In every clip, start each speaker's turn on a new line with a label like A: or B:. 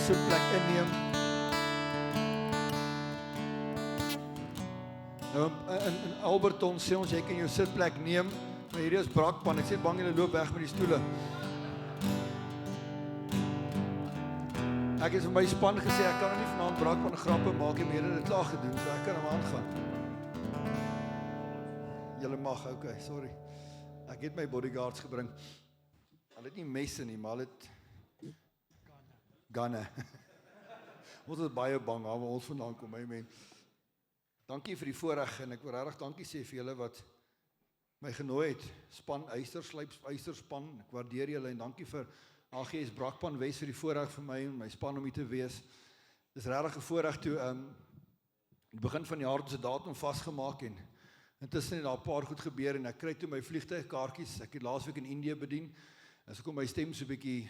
A: sitplek inneem. Nou, in Alberton sê ons, jy kan jou sitplek neem, maar hierdie is Brakpan, ek sê bang julle loop weg met die stoele. Ek het vir my span gesê, ek kan nie vanaand Brakpan grappe maak nie, maar julle het dit klaar gedoen, so ek kan hom aangaan. Julle mag, okay, sorry. Ek het my bodyguards gebring. Hulle het nie messe nie, maar hulle het ganne. Ons is baie bang, waar ons vandaan kom, amen. Dankie vir die voorreg, en ek wil regtig dankie sê vir julle wat my genooi het. Span Eysterspan, ek waardeer julle, en dankie vir AGS Brakpan Wes vir die voorreg vir my en my span om hier te wees. Dis regtig 'n voorreg toe, die begin van die jaar het ons 'n datum vasgemaak, en intussen het daar 'n paar goed gebeur, en ek kry toe my vliegtuigkaartjies. Ek het laasweek in Indië bedien, en so kom my stem so bietjie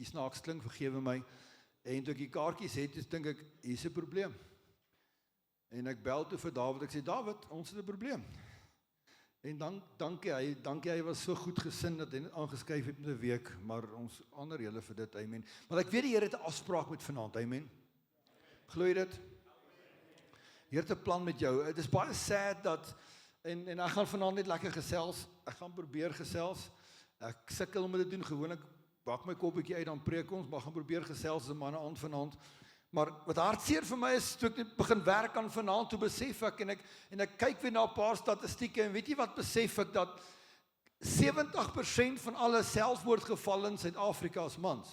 A: snaaks klink, vergewe my, en toe ek die kaartjies het, dus dink ek, hier is 'n probleem. En ek bel toe vir David, ek sê, David, ons het 'n probleem. En dankie, hy was so goed gesind dat hy net aangeskryf het met 'n week, maar ons ander julle vir dit, amen. Maar ek weet die Here het 'n afspraak met vanaand, amen. Glo jy dit? Die Here het 'n plan met jou. Dit is baie sad dat, en ek gaan vanaand net lekker gesels, ek gaan probeer gesels, ek sukkel om dit te doen, gewoonlik bak my kop bietjie uit, dan preek ons, maar gaan probeer gesels as 'n manne aand vanaand. Maar wat hartseer vir my is, toe ek net begin werk aan vanaand, toe besef ek, en ek kyk weer na 'n paar statistieke, en weet jy wat besef ek, dat 70% van alle selfmoordgevalle in Suid-Afrika is mans.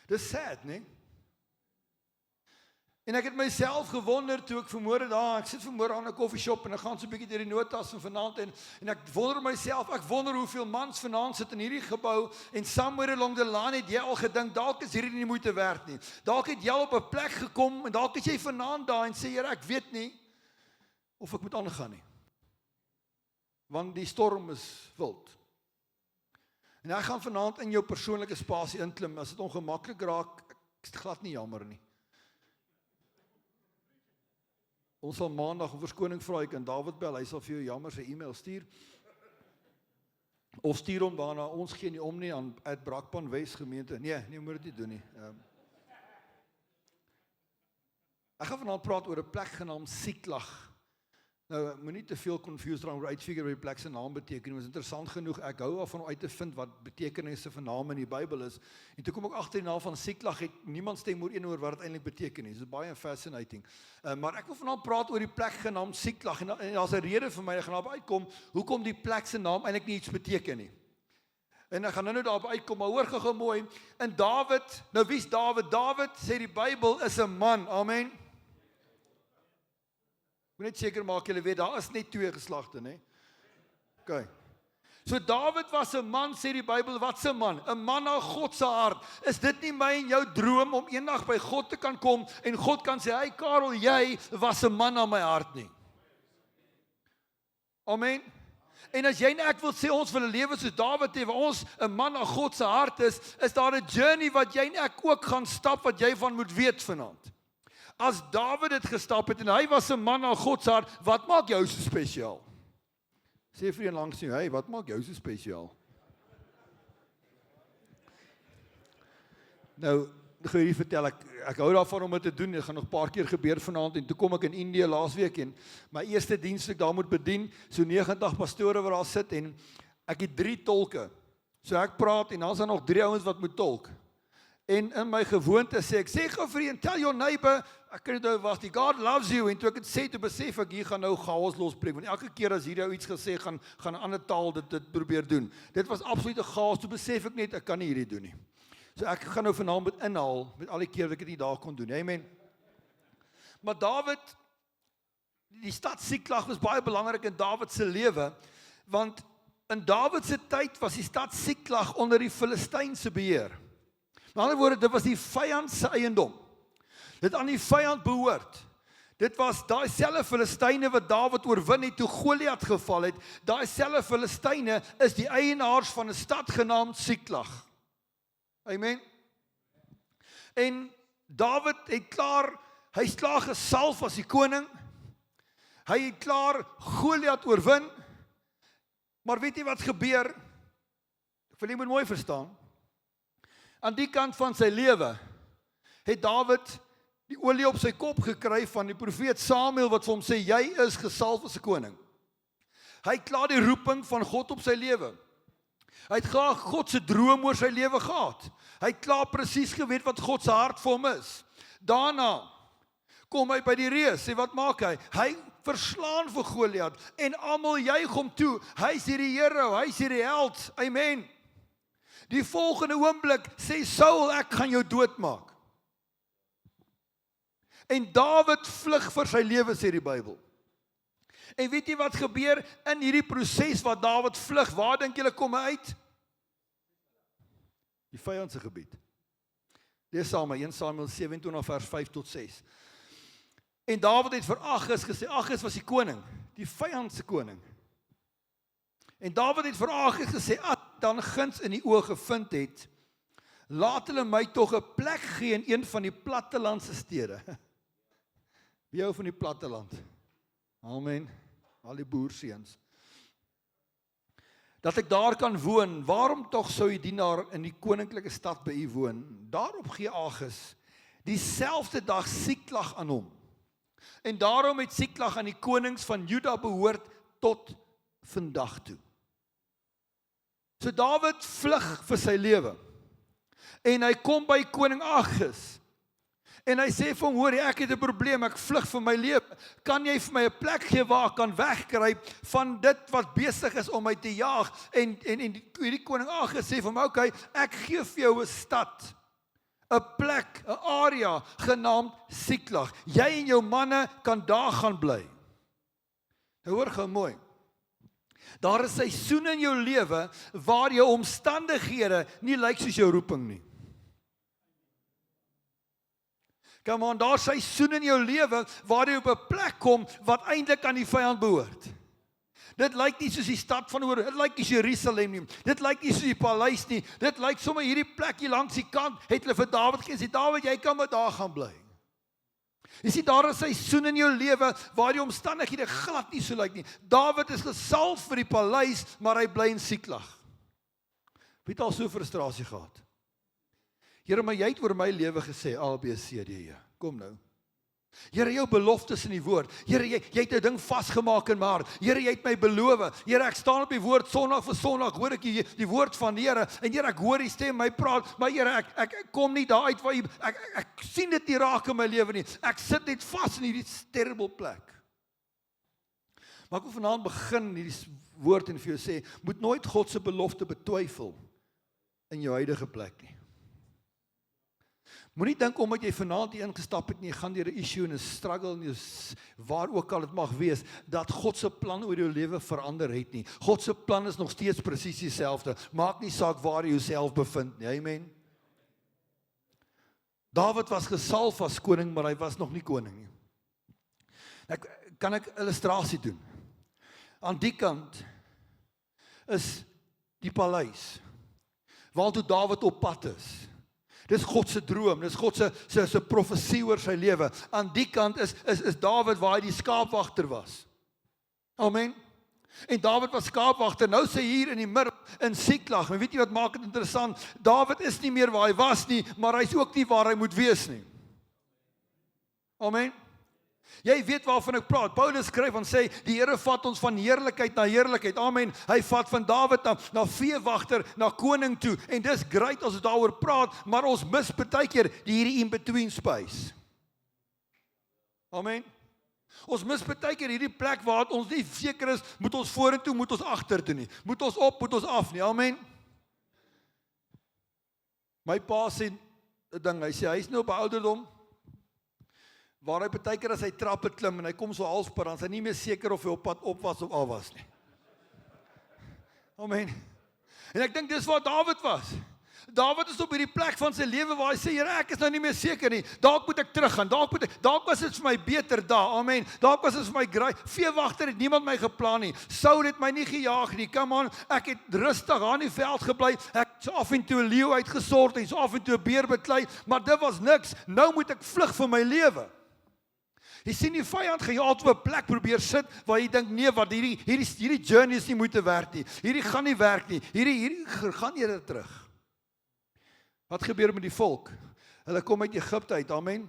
A: Dis sad, nee? En ek het myself gewonder, toe ek vanmôre daar, ek sit vanmôre aan 'n koffieshop, en ek gaan so 'n bietjie deur die notas van vanaand, en ek wonder myself, ek wonder hoeveel mans vanaand sit in hierdie gebou, en somewhere along the line het jy al gedink, dalk is hierdie nie moeite werd nie. Dalk het jy op 'n plek gekom, en dalk is jy vanaand daar, en sê, Here, ek weet nie, of ek moet aangaan nie. Want die storm is wild. En ek gaan vanaand in jou persoonlike spasie inklim, as dit ongemaklik raak, ek is glad nie jammer nie. Ons sal maandag om verskoning vra, ek kan David bel, hy sal vir jou jammer sy e-mail stuur. Of stuur hom daarna, ons gee nie om nie aan Brakpan Wes gemeente. Nee, moet dit nie doen nie. Ek gaan vanaand praat oor 'n plek genaamd Siklag. Nou, moenie te veel confused raak oor uitfigure wat die plek se naam beteken. Dit is interessant genoeg, ek hou daarvan om uit te vind wat betekenisse van name in die Bybel is. En toe kom ek agter die naam van Siklag, het niemand stem oor wat dit eintlik beteken nie. Dit is baie fascinating. Maar ek wil vanaand praat oor die plek genaamd Siklag, en daar's 'n rede vir my, ek gaan daarop uitkom, hoekom die plek se naam eintlik nie iets beteken nie. En ek gaan nou daarop uitkom, maar hoor gou mooi, en Dawid, nou wie's Dawid? Dawid, sê die Bybel, is 'n man, amen. Ek moet net seker maak, julle weet, daar is net 2 geslagte, né? Okay. So Dawid was 'n man, sê die Bybel, wat 'n man? 'n man na God se hart. Is dit nie my en jou droom om eendag by God te kan kom, en God kan sê, hey Karel, jy was 'n man na my hart nie. Amen. En as jy en ek wil sê, ons wil 'n lewe soos Dawid hê, waar ons 'n man na God se hart is daar 'n journey wat jy en ek ook gaan stap, wat jy van moet weet vanaand. As Dawid het gestap het, en hy was 'n man na God se hart, wat maak jou so spesiaal? Sê vir een langs jou, hey, wat maak jou so spesiaal? Nou, ek gaan hierdie vertel, ek hou daarvan om dit te doen, dit gaan nog 'n paar keer gebeur vanaand, en toe kom ek in Indië laasweek, en my eerste diens ek daar moet bedien, so 90 pastore wat daar sit, en ek het 3 tolke, so ek praat, en dan is daar nog 3 ouens wat moet tolk. En in my gewoonte sê ek, sê gou vir een, tell your neighbor, ek kan nie was die God loves you, en toe ek het sê, toe besef ek, hier gaan nou chaos losbreek, want elke keer as hier jou iets gesê, gaan 'n ander taal dit probeer doen. Dit was absolute chaos, toe besef ek net, ek kan nie hierdie doen nie. So ek gaan nou vanaand met inhaal, met al die keer wat ek dit nie daar kon doen, amen. Maar Dawid, die stad Siklag was baie belangrik in Dawid se lewe, want in Dawid se tyd was die stad Siklag onder die Filistynse beheer. Met ander woorde, dit was die vyand se eiendom. Dit aan die vyand behoort. Dit was daai selfe Filistyne wat Dawid oorwin het toe Goliat geval het. Daai selfe Filistyne is die eienaars van 'n stad genaamd Siklag. Amen. En Dawid het klaar, hy's klaar gesalf as die koning. Hy het klaar Goliat oorwin. Maar weet jy wat gebeur? Ek wil jy moet mooi verstaan. aan die kant van sy lewe, het Dawid die olie op sy kop gekry van die profeet Samuel, wat vir hom sê, jy is gesalf as 'n koning. Hy het klaar die roeping van God op sy lewe. Hy het klaar God se droom oor sy lewe gehad. Hy het klaar presies geweet wat God se hart vir hom is. Daarna kom hy by die reus, sê wat maak hy? Hy verslaan vir Goliat, en almal juig hom toe. Hy's hierdie hero, hy's hierdie held, amen. Die volgende oomblik sê Saul, ek gaan jou doodmaak. En Dawid vlug vir sy lewe, sê die Bybel. En weet jy wat gebeur in hierdie proses wat Dawid vlug? Waar dink julle kom hy uit? Die vyand se gebied. Lees saam met 1 Samuel 27 vers 5 tot 6. En Dawid het vir Agis gesê, Agis was die koning, die vyand se koning. En Dawid het vir Agis gesê, as dan guns in die oë gevind het, laat hulle my tog 'n plek gee in een van die plattelandse stede. Wie hou van die platteland? Amen. Al die boerseuns. Dat ek daar kan woon, waarom tog sou die dienaar in die koninklike stad by u woon? Daarop gee Agis dieselfde dag Siklag aan hom. En daarom het Siklag aan die konings van Juda behoort tot vandag toe. So Dawid vlug vir sy lewe. En hy kom by koning Agis. En hy sê vir hom, hoor, ek het 'n probleem, ek vlug vir my lewe. Kan jy vir my 'n plek gee waar ek kan wegkruip van dit wat besig is om my te jaag? En die koning Agis sê vir hom, okay, ek gee vir jou 'n stad, 'n plek, 'n area genaamd Siklag. Jy en jou manne kan daar gaan bly. Nou hoor gou mooi. Daar is seisoene in jou lewe waar jou omstandighede nie lyk soos jou roeping nie. Come on, daar is seisoene in jou lewe waar jy op 'n plek kom wat eintlik aan die vyand behoort. Dit lyk nie soos die stad van oor, dit lyk nie soos Jerusalem nie, dit lyk nie soos die paleis nie, dit lyk sommer hierdie plek hier langs die kant, het hulle vir Dawid gesê, Dawid, jy kan maar daar gaan bly. Jy sien, daar is seisoene in jou lewe waar die omstandighede glad nie so lyk nie. Dawid is gesalf vir die paleis, maar hy bly in Siklag. Wie het al so frustrasie gehad? Here, maar jy het oor my lewe gesê, A, B, C, D, E. Kom nou. Here, jou beloftes in die woord. Here, jy het 'n ding vasgemaak in my hart. Here, jy het my beloof. Here, ek staan op die woord Sondag vir Sondag, hoor ek die woord van die Here. En Here, ek hoor die stem my praat, maar Here, ek kom nie daar uit waar ek sien dit nie raak in my lewe nie. Ek sit net vas in hierdie terrible plek. Maar ek wil vanaand begin hierdie woord en vir jou sê, moet nooit God se belofte betwyfel in jou huidige plek nie. Moenie dink omdat jy vanaand hier ingestap het nie, gaan deur 'n issue en 'n struggle en waar ook al dit mag wees, dat God se plan oor jou lewe verander het nie. God se plan is nog steeds presies dieselfde. Maak nie saak waar jy jouself bevind nie. Amen. Dawid was gesalf as koning, maar hy was nog nie koning nie. Kan ek illustrasie doen? Aan die kant is die paleis waartoe Dawid op pad is. Dis God se droom, dis God se profesie oor sy lewe. Aan die kant is Dawid waar hy die skaapwagter was. Amen. En Dawid was skaapwagter. Nou sê hier in die middel in Siklag. En weet jy wat maak dit interessant? Dawid is nie meer waar hy was nie, maar hy is ook nie waar hy moet wees nie. Amen. Jy weet waarvan ek praat. Paulus skryf en sê, die Here vat ons van heerlikheid na heerlikheid. Amen. Hy vat van Dawid na veewagter, na koning toe. En dis great as ons daaroor praat, maar ons mis baie keer hierdie in-between space. Amen. Ons mis baie keer hierdie plek waar ons nie seker is, moet ons vorentoe, moet ons agtertoe nie. Moet ons op, moet ons af nie. Amen. My pa sê 'n ding, hy sê, hy is nou op 'n ouderdom, waar hy baie keer as hy trappe klim en hy kom so halfpad, dan is hy nie meer seker of hy op pad op was of af was nie. Amen. En ek dink dis waar Dawid was. Dawid is op hierdie plek van sy lewe waar hy sê, Here, ek is nou nie meer seker nie. Dalk moet ek teruggaan. Dalk was dit vir my beter daar. Amen. Dalk was dit vir my great. Veewagter het niemand my geplan nie. Saul het my nie gejaag nie. Come on, ek het rustig aan die veld gebly. Ek het so af en toe 'n leeu uitgesort en so af en toe 'n beer beklei, maar dit was niks. Nou moet ek vlug vir my lewe. Jy sien, die vyand gaan jou altyd op 'n plek probeer sit waar jy dink, nee, wat hierdie journey is nie moeite werd nie. Hierdie gaan nie werk nie. Hierdie gaan eerder terug. Wat gebeur met die volk? Hulle kom uit Egipte uit, amen.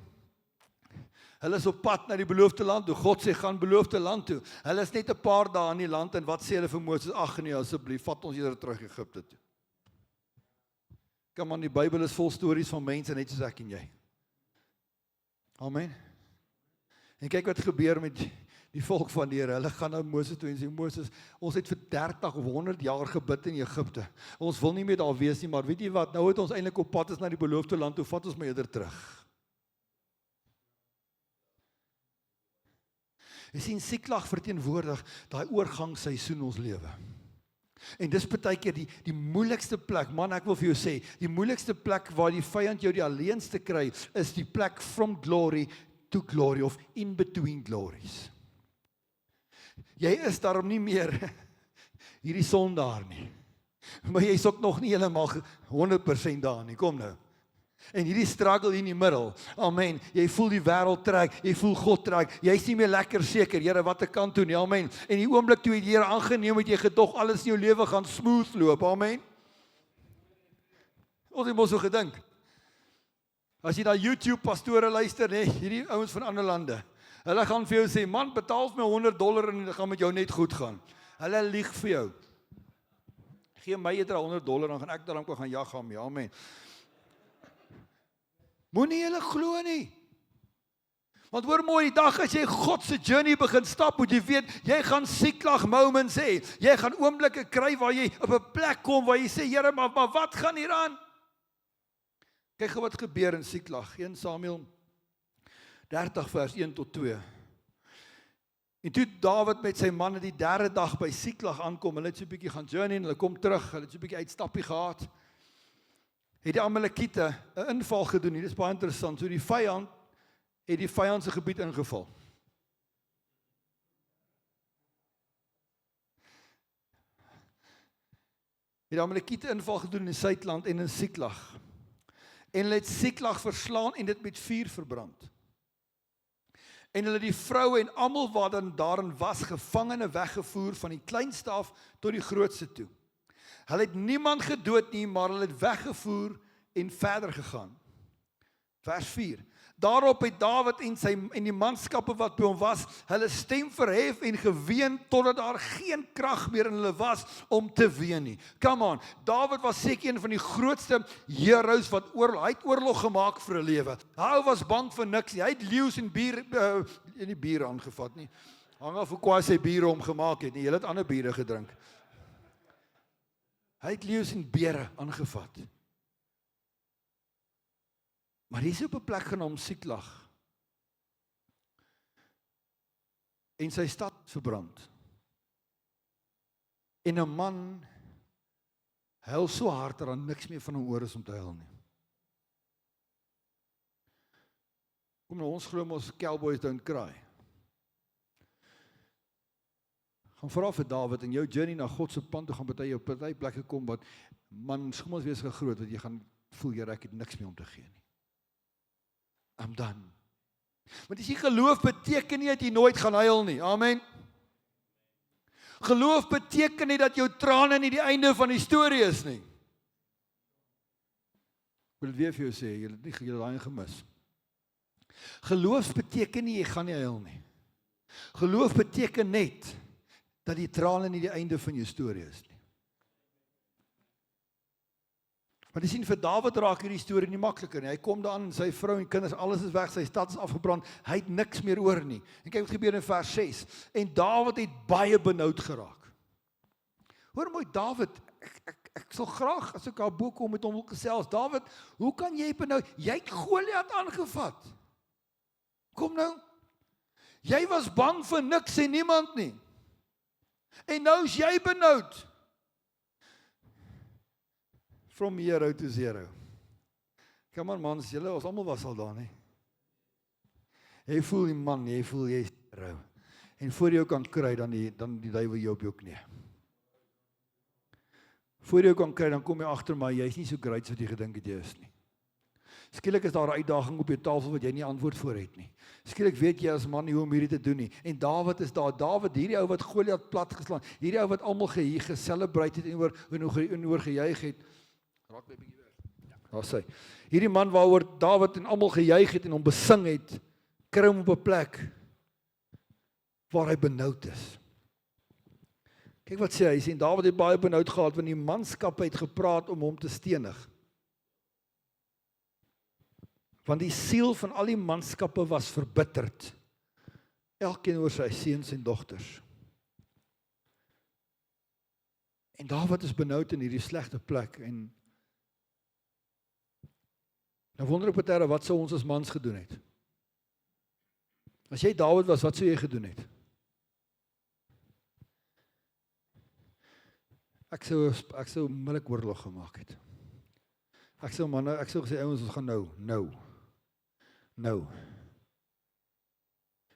A: Hulle is op pad na die beloofde land toe. God sê, gaan beloofde land toe. Hulle is net 'n paar dae in die land, en wat sê hulle vir Moses? Ag nee, asseblief, vat ons eerder terug Egipte toe. Kom aan, die Bybel is vol stories van mense net soos ek en jy. Amen. En kyk wat gebeur met die volk van die Here. Hulle gaan na Moses toe en sê, Moses, ons het vir 30 of 100 jaar gebid in Egipte. Ons wil nie meer daar wees nie, maar weet jy wat, nou het ons eintlik op pad is na die beloofde land toe, vat ons maar eerder terug. Jy sien, Siklag verteenwoordig daai oorgangsseisoen ons lewe. En dis baie keer die moeilikste plek, man, ek wil vir jou sê, die moeilikste plek waar die vyand jou die alleenste kry, is die plek from glory to glory, of in between glories. Jy is daarom nie meer hierdie sondaar nie, maar jy is ook nog nie helemaal 100% daar nie, kom nou. En hierdie struggle in die middel, amen, jy voel die wêreld trek, jy voel God trek, jy is nie meer lekker seker, Here, wat ek kan doen, amen. En die oomblik toe jy die Here aangeneem het, jy gedog alles in jou lewe gaan smooth loop, amen. Ons het mos so gedink. As jy na YouTube pastore luister, nee, hierdie ouens van ander lande, hulle gaan vir jou sê, man, betaal vir my $100 en dit gaan met jou net goed gaan. Hulle lieg vir jou. Gee my eerder $100, dan gaan ek daarom gaan jag aan my, amen. Moenie julle glo nie. Want hoor mooi, die dag as jy God se journey begin stap, moet jy weet, jy gaan Siklag moments hê. Jy gaan oomblikke kry waar jy op 'n plek kom waar jy sê, Here, maar wat gaan hier aan? Kyk gou wat gebeur in Siklag, 1 Samuel 30 vers 1 tot 2. En toe Dawid met sy manne die 3de dag by Siklag aankom, hulle het so 'n bietjie gaan journey en hulle kom terug, hulle het so 'n bietjie uitstappie gehad. Het die Amalekiete 'n inval gedoen. Dit is baie interessant. So die vyand het die vyand se gebied ingeval. Het die Amalekiete inval gedoen in die Suidland en in Siklag. En hulle het Siklag verslaan en dit met vuur verbrand. En hulle die vroue en almal wat daarin was, gevangene weggevoer van die kleinste af tot die grootste toe. Hulle het niemand gedood nie, maar hulle het weggevoer en verder gegaan. Vers 4. Daarop het Dawid en die manskappe wat by hom was, hulle stem verhef en geween totdat daar geen krag meer in hulle was om te ween nie. Come on, Dawid was seker een van die grootste heroes wat hy het oorlog gemaak vir 'n lewe. Hy was bang vir niks nie. Hy het leeu's en bier aangevat nie. Hang af hoe kwaai sy biere hom gemaak het nie. Hy het ander biere gedrink. Hy het leeu's en bere aangevat. Maar hy is op 'n plek genaamd Siklag. En sy stad verbrand. En 'n man huil so hard dat daar niks meer van hom oor is om te huil nie. Kom nou, ons glo mos cowboys don't cry. Gaan vra vir Dawid in jou journey na God se pad toe gaan party op party plekke kom wat man skommels wees gegroot wat jy gaan voel jy ek het niks meer om te gee nie. I'm done. Want as jy geloof beteken nie dat jy nooit gaan huil nie. Amen. Geloof beteken nie dat jou trane nie die einde van die storie is nie. Ek wil dit weer vir jou sê, jy het nie daai gemis. Geloof beteken nie jy gaan nie huil nie. Geloof beteken net dat die trane nie die einde van jou storie is nie. Maar jy sien, vir Dawid raak hierdie storie nie makliker nie. Hy kom daaraan, sy vrou en kinders, alles is weg, sy stad is afgebrand, hy het niks meer oor nie. En kyk wat gebeur in vers 6. En Dawid het baie benoud geraak. Hoor mooi, Dawid, ek sal graag, as ek daar bo kom met hom wil gesels, Dawid, hoe kan jy benoud? Jy het Goliat aangevat. Kom nou, jy was bang vir niks en niemand nie. En nou is jy benoud. From hero to zero. Come on mans, julle, ons almal was al daar nie. Jy voel die man, jy voel jy is hero. En voor jy kan kry, dan die duiwel jou op jou knie. Voor jy kan kry, dan kom jy agter maar, jy is nie so great wat jy gedink het jy is nie. Skielik is daar 'n uitdaging op jou tafel wat jy nie antwoord voor het nie. Skielik weet jy as man nie hoe om hierdie te doen nie. En Dawid is daar. Dawid, hierdie ou wat Goliat plat geslaan. Hierdie ou wat almal geselebrate het en oor gejuig het. Raak my bietjie weg. Ja. Daar sê, hierdie man waaroor Dawid en almal gejuig het en hom besing het, kry hom op 'n plek waar hy benoud is. Kyk wat sê hy, sê Dawid het baie benoud gehad, want die manskap het gepraat om hom te stenig. Want die siel van al die manskappe was verbitterd, elkeen oor sy seuns en dogters. En Dawid is benoud in hierdie slegte plek, en nou wonder ek baie wat sou ons as mans gedoen het? As jy Dawid was, wat sou jy gedoen het? Ek sou onmiddellik oorlog gemaak het. Ek sou gesê, ouens, ons gaan nou.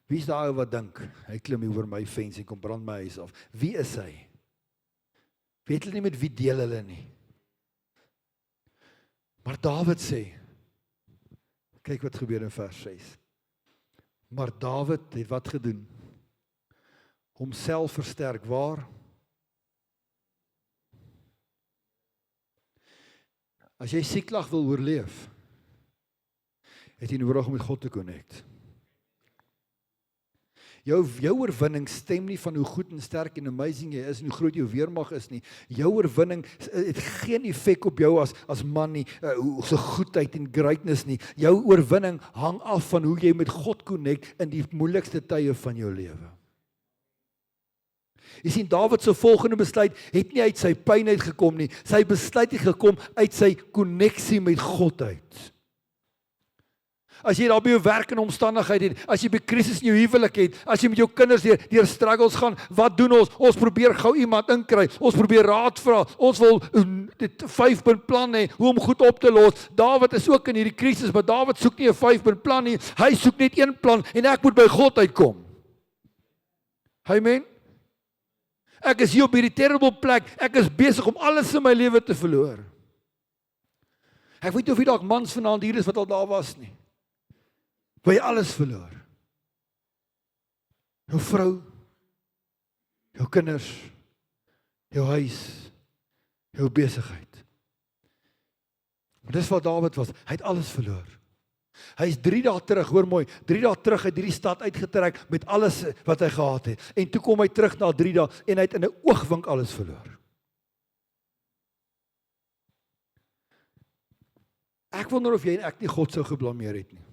A: Wie is daar wat dink? Hy klim hier oor my fens en kom brand my huis af. Wie is hy? Weet hulle nie met wie deel hulle nie. Maar Dawid sê, kyk wat gebeur in vers 6. Maar Dawid het wat gedoen? Homself versterk waar? As jy Siklag wil oorleef, het jy nodig om met God te connect. Jou oorwinning stem nie van hoe goed en sterk en amazing jy is en hoe groot jou weermag is nie. Jou oorwinning het geen effek op jou as man nie, hoe se goedheid en greatness nie. Jou oorwinning hang af van hoe jy met God connect in die moeilikste tye van jou lewe. Jy sien, Dawid se volgende besluit het nie uit sy pyn uitgekom nie. Sy besluit het gekom uit sy konneksie met God uit. As jy daar by jou werk en omstandigheid het, as jy by krisis in jou huwelik het, as jy met jou kinders deur struggles gaan, wat doen ons? Ons probeer gou iemand inkry, ons probeer raad vra, ons wil dit 5-punt plan hê, hoe om goed op te los. Dawid is ook in hierdie krisis, maar Dawid soek nie 'n 5-punt plan nie, hy soek net een plan, en ek moet by God uitkom. Amen. Ek is hier op hierdie terrible plek, ek is besig om alles in my lewe te verloor. Ek weet nie of jy dalk mans vanaand hier is wat al daar was nie. Waar jy alles verloor. Jou vrou, jou kinders, jou huis, jou besigheid. Maar dis wat Dawid was, hy het alles verloor. Hy is 3 dae terug, hoor mooi, 3 dae terug uit hierdie stad uitgetrek met alles wat hy gehad het. En toe kom hy terug na 3 dae en hy het in 'n oogwink alles verloor. Ek wonder of jy en ek nie God sou geblameer het nie.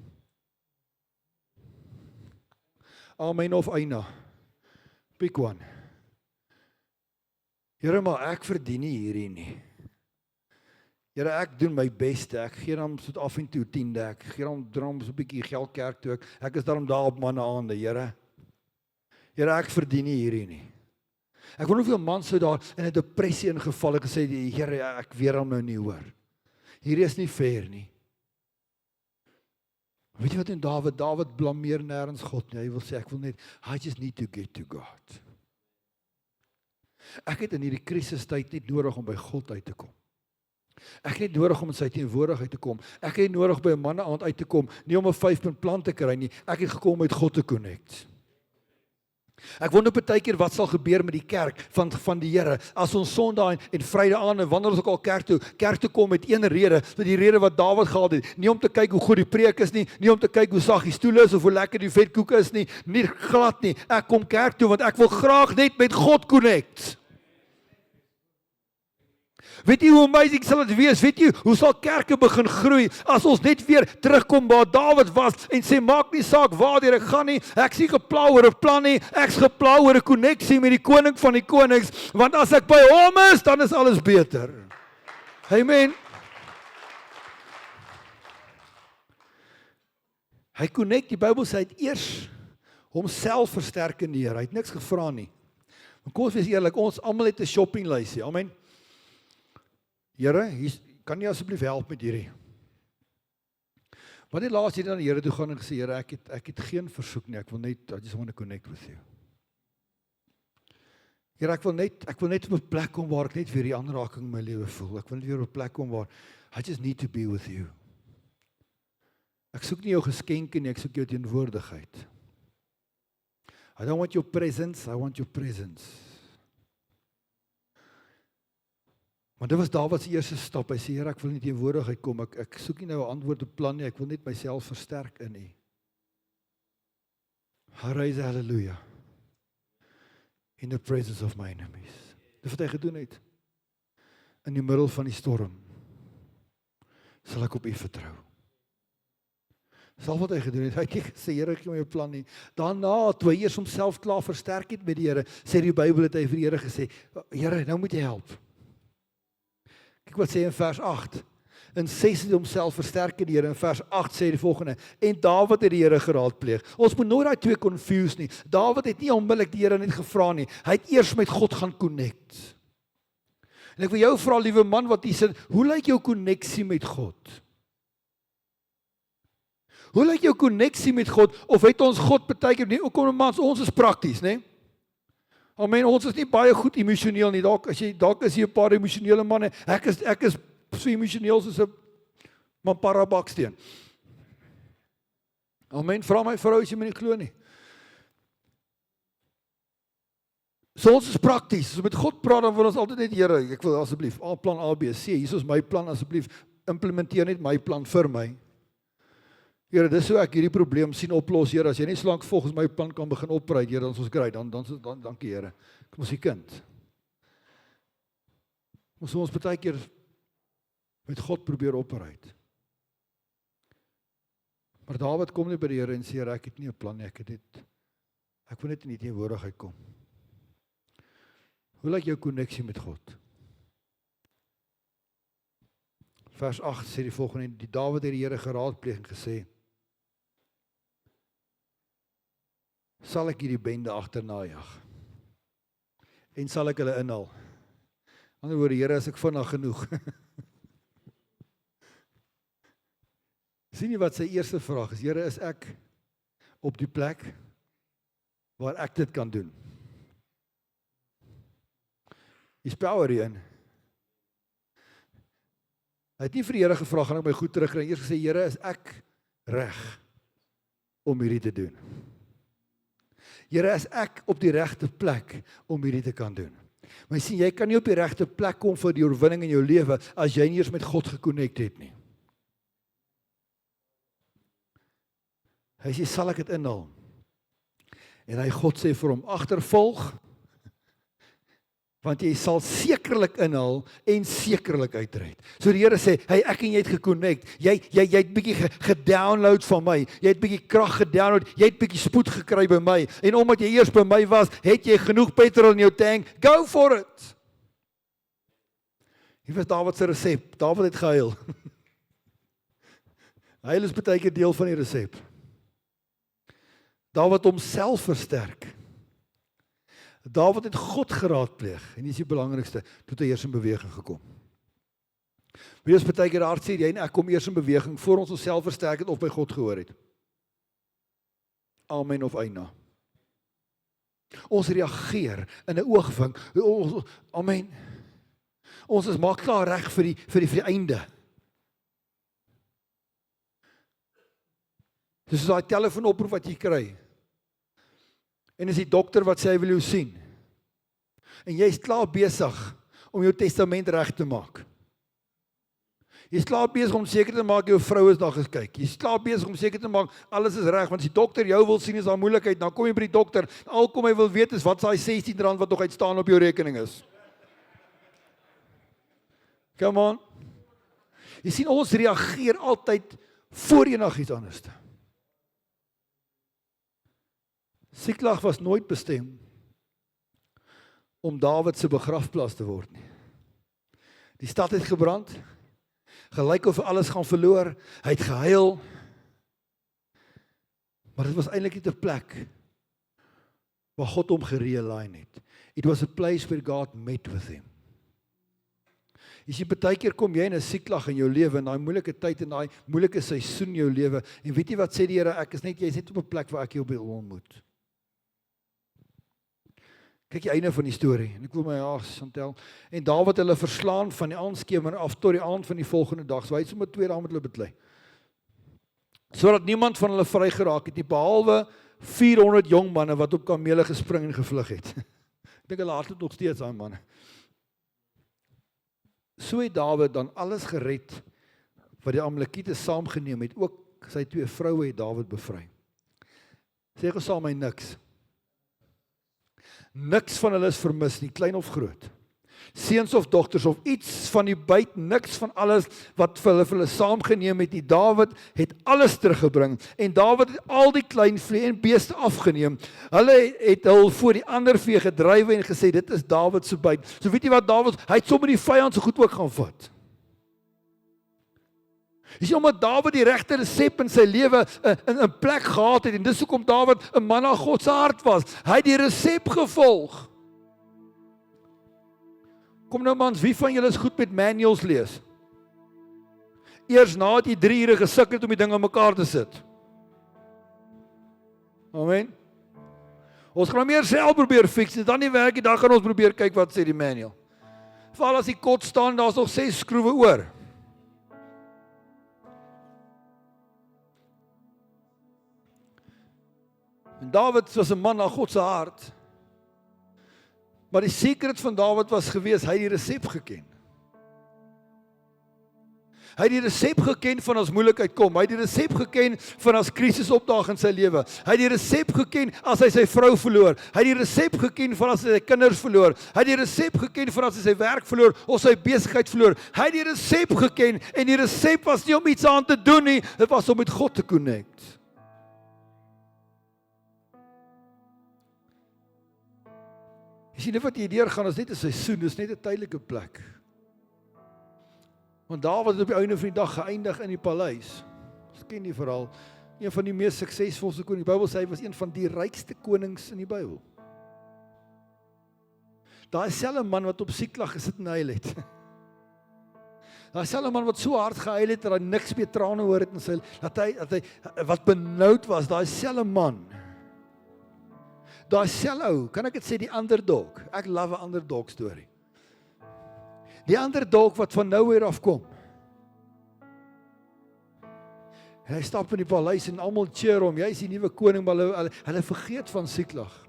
A: Amen of Eina. Pick one. Here, maar ek verdien nie hierdie nie. Here, ek doen my beste, ek gee dan so af en toe 10de, ek gee dan so 'n bietjie geld kerk toe, ek is daarom daar op manne aande, Here. Here, ek verdien nie hierdie nie. Ek wonder hoeveel man sou daar in 'n depressie ingeval het gesê, Here, ek weet hom nou nie hoor. Hierdie is nie fair nie. Weet jy wat in Dawid blameer nêrens God nie, hy wil sê, ek wil net, I just need to get to God. Ek het in hierdie krisistyd net nodig om by God uit te kom. Ek het nodig om in sy teenwoordigheid te kom. Ek het nodig by 'n manneaand uit te kom, nie om 'n 5-punt plan te kry nie. Ek het gekom met God te connect. Ek wonder partykeer wat sal gebeur met die kerk van die Here as ons Sondag en Vrydag aan en wanneer ons ook al kerk toe kom met een rede, met die rede wat Dawid gehad het, nie om te kyk hoe goed die preek is nie om te kyk hoe sag die stoele is of hoe lekker die vetkoek is nie glad nie. Ek kom kerk toe want ek wil graag net met God connect. Weet jy hoe amazing sal dit wees? Weet jy hoe sal kerke begin groei as ons net weer terugkom waar Dawid was en sê, maak nie saak waartoe ek gaan nie, ek is nie geplau oor 'n plan nie, ek is geplau oor 'n koneksie met die koning van die konings, want as ek by hom is, dan is alles beter. Amen. Hy connect, die Bybel sê hy het eers homself versterk in die Here. Hy het niks gevra nie. Maar kom ons wees eerlik, ons almal het 'n shoppinglysie. Amen. Here, kan jy asseblief help met hierdie? Wanneer laas jy dan die Here toe gaan en gesê, Here, ek het geen versoek nie, ek wil net, I just want to connect with you. Here, ek wil net op 'n plek kom waar ek net weer die aanraking in my lewe voel. Ek wil net weer op 'n plek kom waar I just need to be with you. Ek soek nie jou geskenke nie, ek soek jou teenwoordigheid. I don't want your presence, I want your presence. Maar dit was Dawid se eerste stap. Hy sê, Here, ek wil nie teenwoordigheid kom. Ek soek nie nou 'n antwoord op plan nie. Ek wil net myself versterk in U. Arise, hallelujah. In the presence of my enemies. Dis wat hy gedoen het. In die middel van die storm sal ek op U vertrou. Sal wat hy gedoen het. Hy het nie gesê, Here, gee my 'n plan nie. Daarna, toe hy eers homself klaar versterk het met die Here, sê die Bybel het hy vir die Here gesê, Here, nou moet jy help. Kyk wat sê in vers 8. In 6 het hy homself versterk in die Here. In vers 8 sê die volgende, en Dawid het die Here geraadpleeg. Ons moet nooit daai twee confuse nie. Dawid het nie onmiddellik die Here net gevra nie. Hy het eers met God gaan connect. En ek wil jou vra, liewe man, wat hier sit, hoe lyk jou konneksie met God? Hoe lyk jou konneksie met God? Of het ons God partykeer nie? Kom mans, ons is prakties, né? Amen, ons is nie baie goed emosioneel nie. Dalk is jy 'n paar emosionele manne. Ek is so emosioneel soos 'n Mampara baksteen. Amen, vra my vrou as jy my nie glo nie. So ons is prakties. As ons met God praat, dan wil ons altyd net, Here, ek wil asseblief plan A, B, C. Hier is my plan, asseblief implementeer net my plan vir my. Here, dis hoe ek hierdie probleem sien oplos, Here. As jy net solank volgens my plan kan begin opruit, Here, dan is ons great. Dan dankie, Here. Kom ons die kind. Ons baie keer met God probeer opruit. Maar Dawid kom net by die Here en sê, Here, ek het nie 'n plan nie, ek wil net in die teenwoordigheid kom. Hoe lyk jou konneksie met God? Vers 8 sê die volgende, die Dawid het die Here geraadpleeg en gesê, sal ek hierdie bende agterna jag en sal ek hulle inhaal. Aan die ander woorde, Here, as ek vinnig genoeg. Sien jy wat sy eerste vraag is? Here, is ek op die plek waar ek dit kan doen? Dis power hierin. Hy het nie vir die Here gevra, gaan ek my goed terugkry. Eers gesê, Here, is ek reg om hierdie te doen? Here, is ek op die regte plek om hierdie te kan doen? Maar sien, jy kan nie op die regte plek kom vir die oorwinning in jou lewe as jy nie eers met God gekonnekt het nie. Hy sê, sal ek dit inhaal? En hy God sê vir hom, agtervolg, want jy sal sekerlik inhaal en sekerlik uitred. So die Here sê, hey, ek en jy het gekonnekt. Jy het bietjie gedownload van my. Jy het bietjie krag gedownload. Jy het bietjie spoed gekry by my. En omdat jy eers by my was, het jy genoeg petrol in jou tank. Go for it. Hier was Dawid se resep. Dawid het gehuil. Huil is baie keer deel van die resep. Dawid homself versterk. Dawid het God geraadpleeg, en dit is die belangrikste, toe hy eers in beweging gekom. Wie is baie keer hard sê, jy en ek kom eers in beweging, voor ons onsself versterk het of by God gehoor het. Amen of eina. Ons reageer in 'n oogwink, amen. Ons is maak klaar reg vir die einde. Dis daai telefoonoproep wat jy kry. En is die dokter wat sê hy wil jou sien. En jy is klaar besig om jou testament reg te maak. Jy is klaar besig om seker te maak jou vrou is daar gekyk. Jy is klaar besig om seker te maak alles is reg, want as die dokter jou wil sien is daar moeilikheid, dan kom jy by die dokter, alkom hy wil weet is wat daai R16 wat nog uitstaan op jou rekening is. Come on. Jy sien, ons reageer altyd voor enigiets anders. Siklag was nooit bestem om Dawid se begrafplaas te word nie. Die stad het gebrand, gelyk of alles gaan verloor, hy het gehuil, maar dit was eintlik nie 'n plek waar God hom gerealign het. It was a place where God met with him. Jy sien, baie keer kom jy in 'n Siklag in jou lewe, in daai moeilike tyd en daai moeilike seisoen in jou lewe, en weet jy wat sê die Here, jy is net op 'n plek waar ek jou wil ontmoet. Kyk die einde van die storie, en ek wil my Chantel, en Dawid hulle verslaan van die aandskemer af tot die aand van die volgende dag, so hy het sommer 2 dae met hulle beklei, sodat niemand van hulle vry geraak het nie, behalwe 400 jong manne wat op kamele gespring en gevlug het. Ek dink hulle hardloop nog steeds aan manne. So het Dawid dan alles gered wat die Amalekiete saamgeneem het, ook sy 2 vroue het Dawid bevry. Sê gou saam my niks. Niks van hulle is vermis nie, klein of groot. Seuns of dogters of iets van die buit, niks van alles wat vir hulle saamgeneem het nie. Dawid het alles teruggebring en Dawid het al die klein vlee en beeste afgeneem. Hulle het hul voor die ander vee gedrywe en gesê dit is Dawid se byt. So weet jy wat Dawid, hy het sommer die vyand se goed ook gaan vat. Dis omdat Dawid die regte resep in sy lewe in 'n plek gehad het en dis hoekom Dawid 'n man na God se hart was. Hy het die resep gevolg. Kom nou mans, wie van julle is goed met manuals lees? Eers na die 3 ure gesukkel het om die ding aan mekaar te sit. Amen. Ons gaan meer self probeer fix, en dan nie werk nie, dan gaan ons probeer kyk wat sê die manual. Veral as die kot staan, daar's nog 6 skroewe oor. En Dawid was 'n man na God se hart. Maar die secret van Dawid was gewees, hy het die resep geken. Hy het die resep geken van as moeilikheid kom. Hy het die resep geken van as krisis opdaag in sy lewe. Hy het die resep geken as hy sy vrou verloor. Hy het die resep geken van as hy sy kinders verloor. Hy het die resep geken van as hy sy werk verloor of sy besigheid verloor. Hy het die resep geken en die resep was nie om iets aan te doen nie, dit was om met God te connect. Jy sien, wat jy deurgaan is net 'n seisoen, dis net 'n tydelike plek. Want Dawid het op die einde van die dag geëindig in die paleis. Ons ken die verhaal. Een van die mees suksesvolste konings. Die Bybel sê hy was een van die rykste konings in die Bybel. Daai selfe man wat op Siklag gesit en huil het. Daai selfe man wat so hard gehuil het dat hy niks meer trane hoor het in sy dat hy wat benoud was, daai selfe man. Daai selfe, kan ek dit sê, die underdog. Ek love 'n underdog storie. Die underdog wat van nowhere af kom. En hy stap in die paleis en almal cheer hom. Jy is die nuwe koning, maar hulle vergeet van Siklag.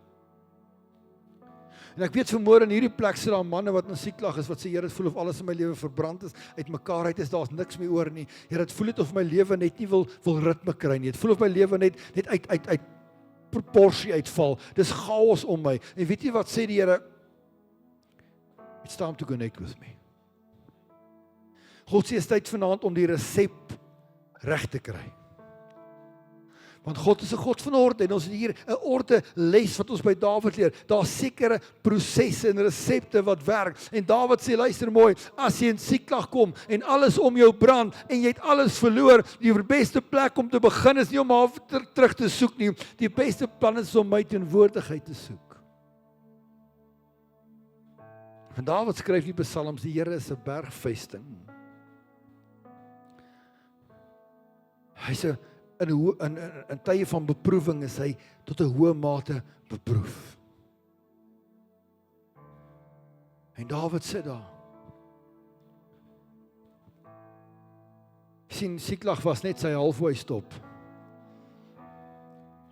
A: En ek weet vanmôre in hierdie plek sit daar manne wat in Siklag is, wat sê, Here, dit voel of alles in my lewe verbrand is, uitmekaar uit is, daar's niks meer oor nie. Here, dit voel dit of my lewe net nie wil ritme kry nie. Dit voel of my lewe net uit proporsie uitval. Dis chaos om my. En weet jy wat sê die Here? It's time to connect with me. God sê, is tyd vanaand om die resep reg te kry. Want God is 'n God van orde en ons het hier 'n orde les wat ons by Dawid leer. Daar's sekere prosesse en resepte wat werk. En Dawid sê, luister mooi, as jy in Siklag kom en alles om jou brand en jy het alles verloor, die beste plek om te begin is nie om half terug te soek nie. Die beste plan is om my teenwoordigheid te soek. En Dawid skryf die psalms, die Here is 'n bergvesting. Hy sê, in tye van beproewing is hy tot 'n hoë mate beproef. En Dawid sê daar, sien, Siklag was net sy halfway stop.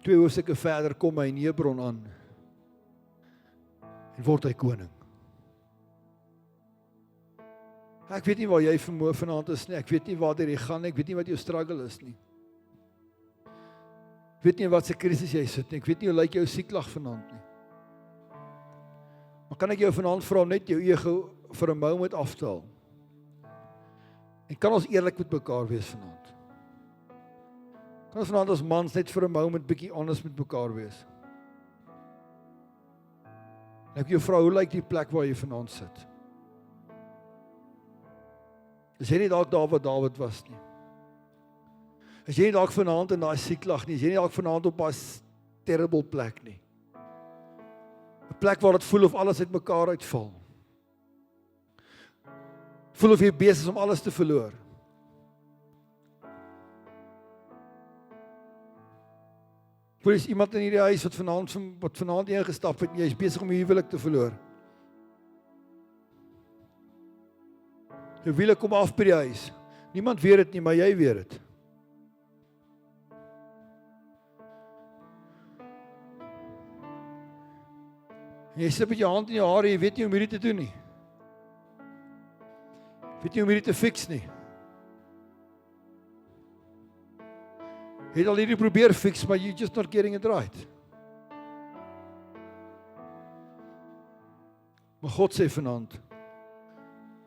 A: 2 hoofstukke verder kom hy in Hebron aan en word hy koning. Ek weet nie waar jy vanaand is nie, ek weet nie waar jy gaan nie, ek weet nie wat jou struggle is nie. Ek weet nie wat se krisis jy sit nie, ek weet nie hoe lyk jou Siklag vanaand nie. Maar kan ek jou vanaand vra om net jou ego vir 'n moment af te haal? En kan ons eerlik met mekaar wees vanaand? Kan ons vanaand as mans net vir 'n moment bietjie honest met mekaar wees? En ek jou vra, hoe lyk die plek waar jy vanaand sit? Is jy nie dalk daar wat Dawid was nie? Is jy nie dalk vanaand in daai Siklag nie? Is jy nie dalk vanaand op 'n terrible plek nie? 'n Plek waar dit voel of alles uitmekaar uitval. Voel of jy besig is om alles te verloor. Voel is iemand in hierdie huis wat vanaand ingestap het en jy is besig om jou huwelik te verloor. Jou wiele kom af by die huis. Niemand weet dit nie, maar jy weet dit. En jy sit met jou hand in jou hare, jy weet nie hoe om hierdie te doen nie. Weet nie hoe om hierdie te fix nie. Het al hierdie probeer fix, maar you're just not getting it right. Maar God sê vanaand,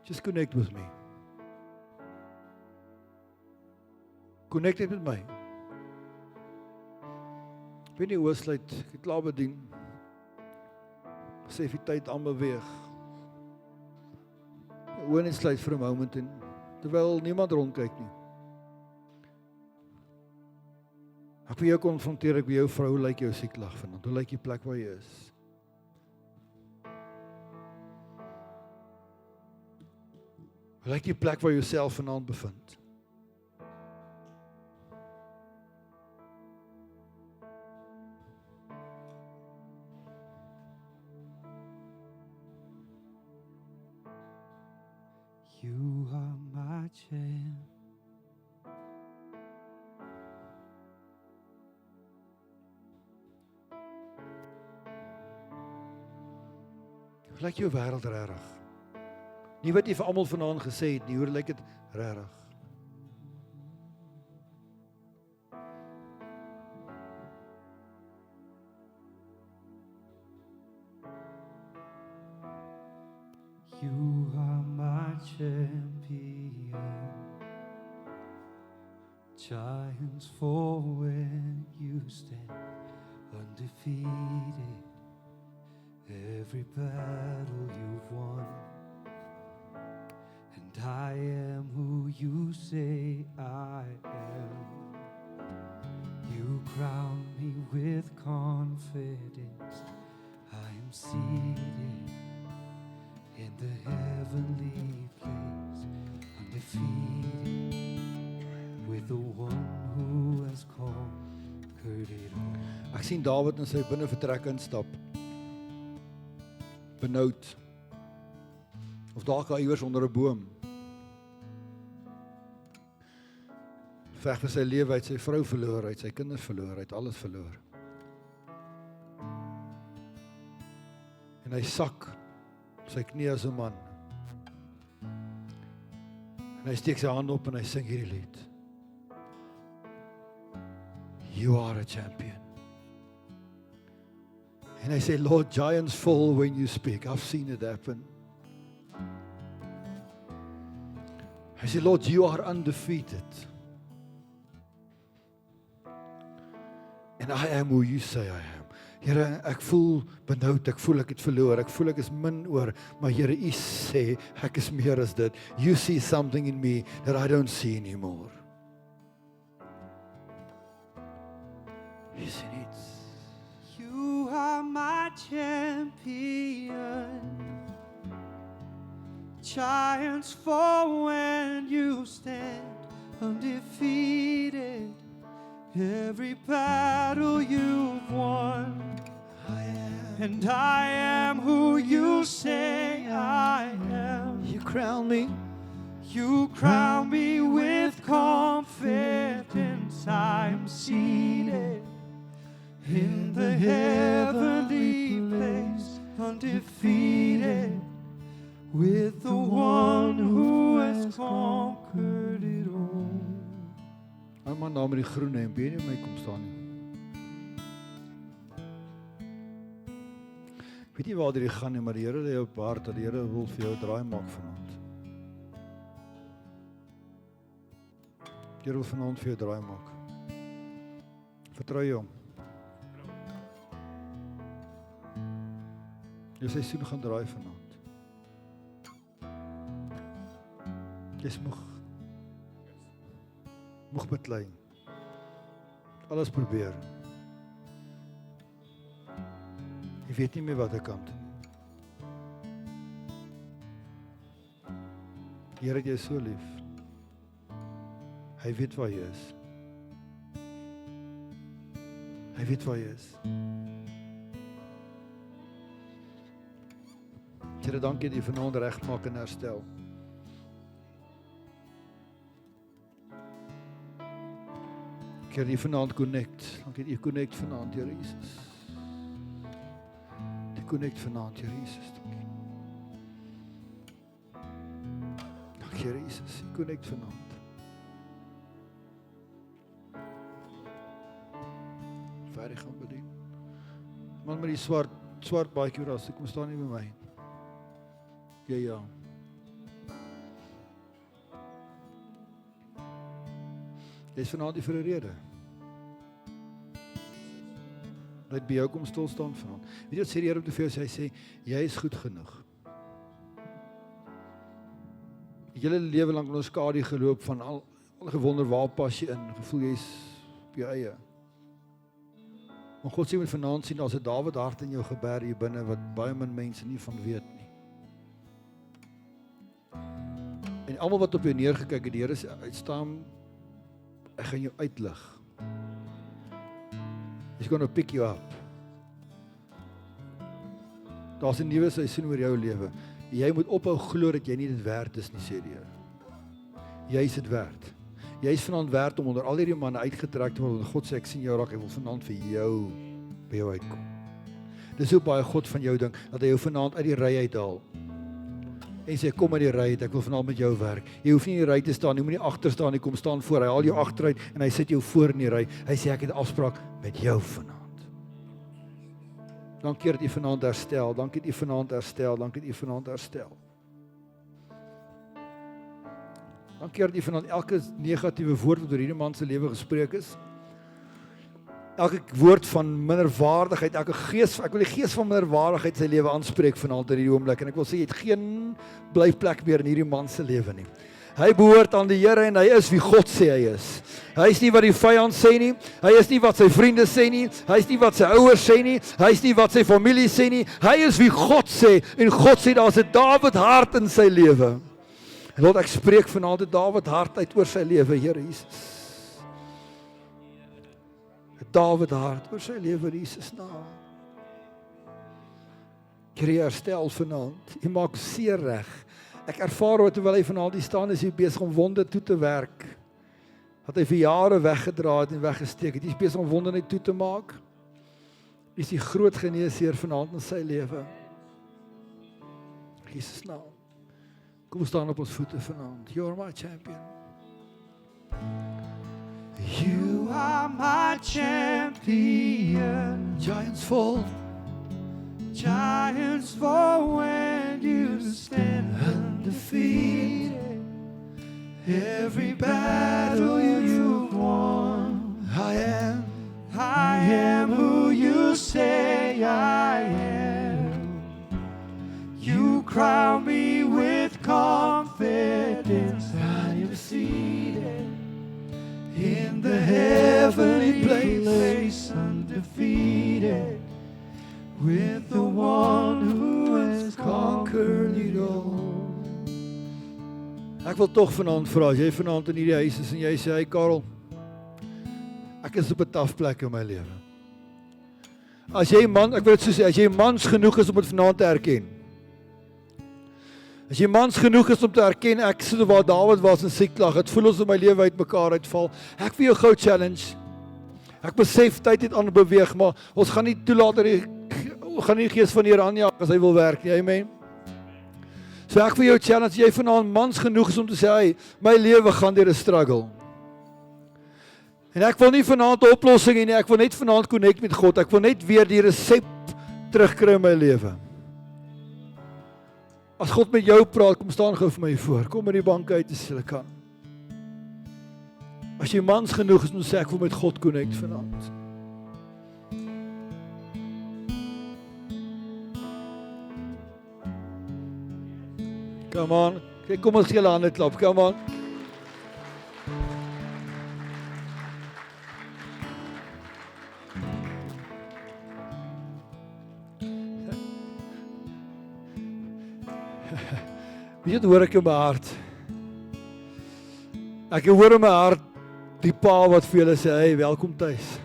A: just connect with me. Connect met my. Ek weet nie hoe sluit, ek het klaar bedien. Sê die tyd aan beweeg. Oor net sluit vir 'n moment en terwyl niemand rondkyk nie. Ek wil jou konfronteer, ek wil jou vrou, hoe lyk jou sieklag vanaand? Hoe lyk die plek waar jy is? Hoe lyk die plek waar jy jouself vanaand bevind?
B: You are my champ.
A: Hoe lyk jou wêreld regtig? Nie wat jy vir almal vanaand gesê het nie, hoe lyk dit regtig?
B: You are my champion. Giants fall when you stand undefeated. Every battle you've won. And I am who you say I am. You crown me with confidence. I am seated in the heavenly place, undefeated, with the one who has conquered it all.
A: Ek sien Dawid in sy binnevertrek instap. Benoud. Of dalk iewers onder 'n boom. Veg vir sy lewe, uit sy vrou verloor, uit sy kinders verloor, uit alles verloor. En hy sak op sy knie as 'n man. En hy steek sy hand op en hy sing hierdie lied. You are a champion. En hy sê, Lord, giants fall when you speak. I've seen it happen. Hy sê, Lord, you are undefeated. And I am who you say I am. Here, ek voel benoud, ek voel ek het verloor, ek voel ek is min oor, maar Here, U sê, ek is meer as dit. You see something in me that I don't see anymore. Yes, it is.
B: You are my champion. Giants fall when you stand undefeated. Every battle you've won. And I am who you say I am.
A: You crown me.
B: You crown me with confidence. I'm seated in the heavenly place, undefeated, with the one who has conquered it all.
A: Ou man daar met die groen hemp, jy nie my kom staan nie. Weet nie waar dit gaan nie, maar die Here lê op hart dat die Here wil vir jou draai maak vanaand. Die Here wil vanaand vir jou draai maak. Vertrou jou. Jou seisoen gaan draai vanaand. Jy's moeg beklei. Alles probeer. Jy weet nie meer wat ek kan doen. Die Here het jou so lief. Hy weet waar jy is. Hy weet waar jy is. Here, dankie dat jy vanaand regmaak en herstel. Here, jy vanaand connect. Dankie dat jy connect vanaand, Here Jesus. Die connect vanaand, Here Jesus. Dankie Here Jesus. Connect vanaand. Verder gaan bedien. Man met die swart baadjie ras, kom staan nie by my. Ja. Jy is vanaand hier vir 'n rede. Net by jou kom stil staan vanaand. Weet jy wat sê die Here op te vir jou, hy sê, jy is goed genoeg. Julle lewe lank in ons skadu geloop van al gewonder waar pas jy in, gevoel jy's op jou eie. Maar God sê met vanaand sien, daar's 'n Dawid hart in jou geberg hier binne, wat baie min mense nie van weet nie. En almal wat op jou neergekyk het, die Here sê, uitstaan, ek gaan jou uitlig. He's going to pick you up. Daar's 'n nuwe seisoen oor jou lewe. Jy moet ophou glo dat jy nie dit werd is nie, sê die Here. Jy is dit werd. Jy is vanaand werd om onder al hierdie manne uitgetrek te word. God sê, ek sien jou raak, hy wil vanaand vir jou by jou uitkom. Dis hoe baie God van jou dink, dat hy jou vanaand uit die ry uithaal. En sê, kom uit die ry uit, ek wil vanaand met jou werk. Jy hoef nie in die ry te staan, jy moet nie agter staan nie, kom staan voor. Hy haal jou agteruit en hy sit jou voor in die ry. Hy sê, ek het 'n afspraak met jou vanaand. Dankie dat jy vanaand herstel, dankie dat jy vanaand herstel, dankie dat jy vanaand herstel. Dankie dat jy vanaand elke negatiewe woord wat oor hierdie man se lewe gespreek is, elke woord van minderwaardigheid, ek wil die gees van minderwaardigheid sy lewe aanspreek vanaand in hierdie oomblik, en ek wil sê, jy het geen blyplek meer in hierdie man se lewe nie. Hy behoort aan die Here en hy is wie God sê hy is. Hy is nie wat die vyand sê nie, hy is nie wat sy vriende sê nie, hy is nie wat sy ouers sê nie, hy is nie wat sy familie sê nie, hy is wie God sê, en God sê, daar's 'n Dawid hart in sy lewe. En Lord, ek spreek vanaand 'n Dawid hart uit oor sy lewe, Here Jesus. 'n Dawid hart oor sy lewe in Jesus naam. Here, herstel vanaand, jy maak seer reg. Ek ervaar wat terwyl hy vanaand hier staan, is hy besig om wonde toe te werk. Wat hy vir jare weggedra het en weggesteek het. Hy is besig om wonde net toe te maak. Hy is die groot geneesheer vanaand in sy lewe. Jesus naam. Kom staan op ons voete vanaand. You're my champion.
B: You are my champion.
A: Giants fall.
B: Giants fall when you stand undefeated. Every battle you've won.
A: I
B: am who you say I am. You crown me with confidence. I am seated in the heavenly place, undefeated, with the one who has conquered it all.
A: Ek wil tog vanaand vra, as jy vanaand in hierdie huis is en jy sê, hey Karel, ek is op 'n taaf plek in my lewe. As jy man, ek wil dit so sê, as jy mans genoeg is om dit vanaand te erken. As jy mans genoeg is om te erken, ek sit waar Dawid was in Siklag, het voel ons in my lewe uitmekaar uitval. Ek wil jou gou challenge. Ek besef tyd het aan beweeg, maar ons gaan nie toelaat dat ons gaan nie die gees van die Here aanjaag as hy wil werk nie, amen. So ek wil jou challenge, jy vanaand mans genoeg is om te sê, hey, my lewe gaan deur 'n struggle. En ek wil nie vanaand 'n oplossing hê nie, ek wil net vanaand connect met God. Ek wil net weer die resep terugkry in my lewe. As God met jou praat, kom staan gou vir my voor. Kom in die bank uit as jy kan. As jy mans genoeg is om te sê, ek wil met God connect vanaand. Come on. Kijk, kom ons gee hulle hande klap. Come on. Weet hoor ek in my hart. Ek hoor in my hart die pa wat vir julle sê, hey, welkom tuis.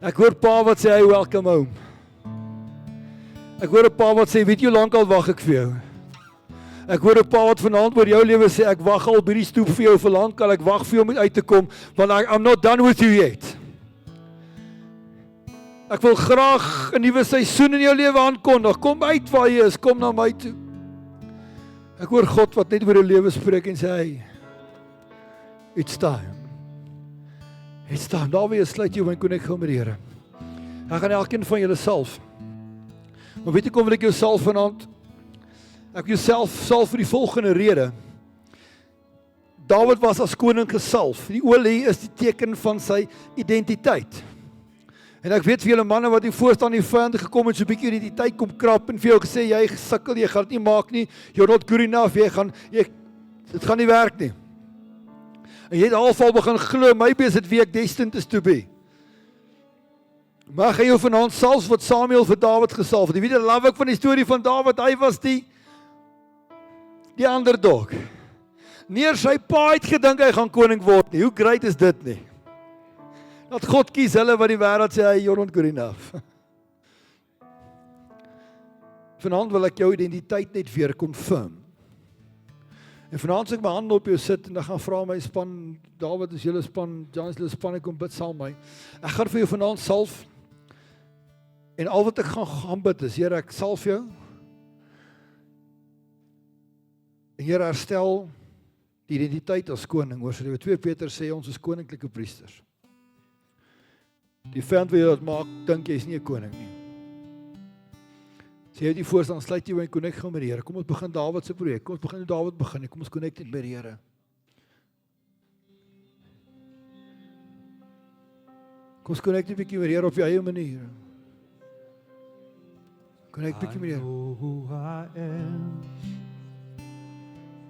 A: Ek hoor pa wat sê, hey, welcome home. Ek hoor 'n pa wat sê, weet jy hoe lank al wag ek vir jou? Ek hoor 'n pa wat vanaand oor jou lewe sê, ek wag al by die stoep vir jou vir lank al, ek wag vir jou om uit te kom, want I'm not done with you yet. Ek wil graag 'n nuwe seisoen in jou lewe aankondig. Kom uit waar jy is, kom na my toe. Ek hoor God wat net oor jou lewe spreek en sê, hey, it's time. It's time. Daar wie jy sluit jou en connect gou met die Here. Ek gaan elkeen van julle salf. Maar weet ek hoe wil ek jou salf vanaand? Ek jou salf vir die volgende rede. Dawid was as koning gesalf. Die olie is die teken van sy identiteit. En ek weet vir julle manne wat hier voor staan, die vyand gekom en so 'n bietjie identiteit kom krap en vir jou gesê, jy sukkel, jy gaan dit nie maak nie, you're not good enough, dit gaan nie werk nie. En jy het halfal begin glo, maybe is dit wie ek destined is to be. Maar gaan jou vanaand salf wat Samuel vir Dawid gesalf het. Jy weet die love ek van die storie van Dawid, hy was die underdog. Nie sy pa het gedink hy gaan koning word nie. Hoe great is dit nie? Dat God kies hulle wat die wêreld sê, hey, you're not good enough. Vanaand wil ek jou identiteit net weer confirm. En vanaand sê ek my hand op jou sit en dan gaan vra my span, Dawid is julle span, Jan is julle span, ek kom bid saam my. Ek gaan vir jou vanaand salf. En al wat ek gaan bid is, Here, ek salf jou. En Here, herstel die identiteit as koning. Oor sy 2 Petrus sê ons is koninklike priesters. Die vyand wil jou maak dink jy is nie 'n koning nie. Sê jy die voorstaan, sluit jy en connect gou met die Here. Kom ons begin Dawid se projek. Kom ons begin hoe Dawid begin. Kom ons connect dit met die Here. Kom ons connect 'n bietjie met die Here op jou eie manier. Connect 'n bietjie met die Here.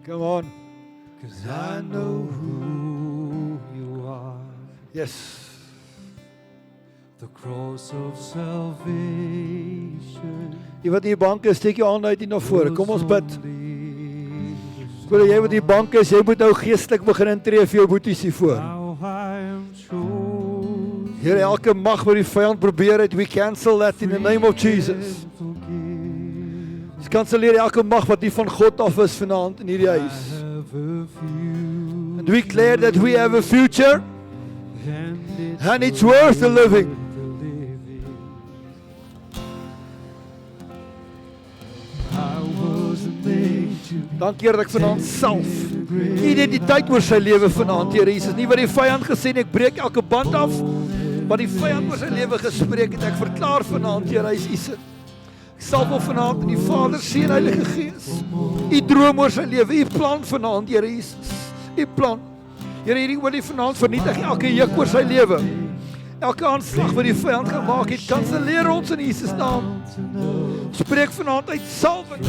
A: Come on.
B: 'Cause I know who you are.
A: Yes.
B: The cross of salvation.
A: Jy wat in die bank is, steek jou hand uit hier na vore. Kom ons bid. Ek wil jy wat in die bank is, jy moet nou geestelik begin intree vir jou boeties hier voor. Here, elke mag wat die vyand probeer het, we cancel that in the name of Jesus. Ons kanselleer elke mag wat nie van God af is vanaand in hierdie huis. And we declare that we have a future and it's worth the living. Dankie Here dat ek vanaand salf identiteit oor sy lewe vanaand, Here Jesus. Nie wat die vyand gesê het, ek breek elke band af, wat die vyand oor sy lewe gespreek het, ek verklaar vanaand, Here, hy is U se. Ek salf hom vanaand in die Vader, Seun, Heilige Gees. U droom oor sy lewe, U plan vanaand, Here Jesus. U plan. Here, hierdie olie vanaand vernietig elke juk oor sy lewe. Elke aanslag wat die vyand gemaak het, kanselleer ons in Jesus naam. Spreek vanaand uit salwing.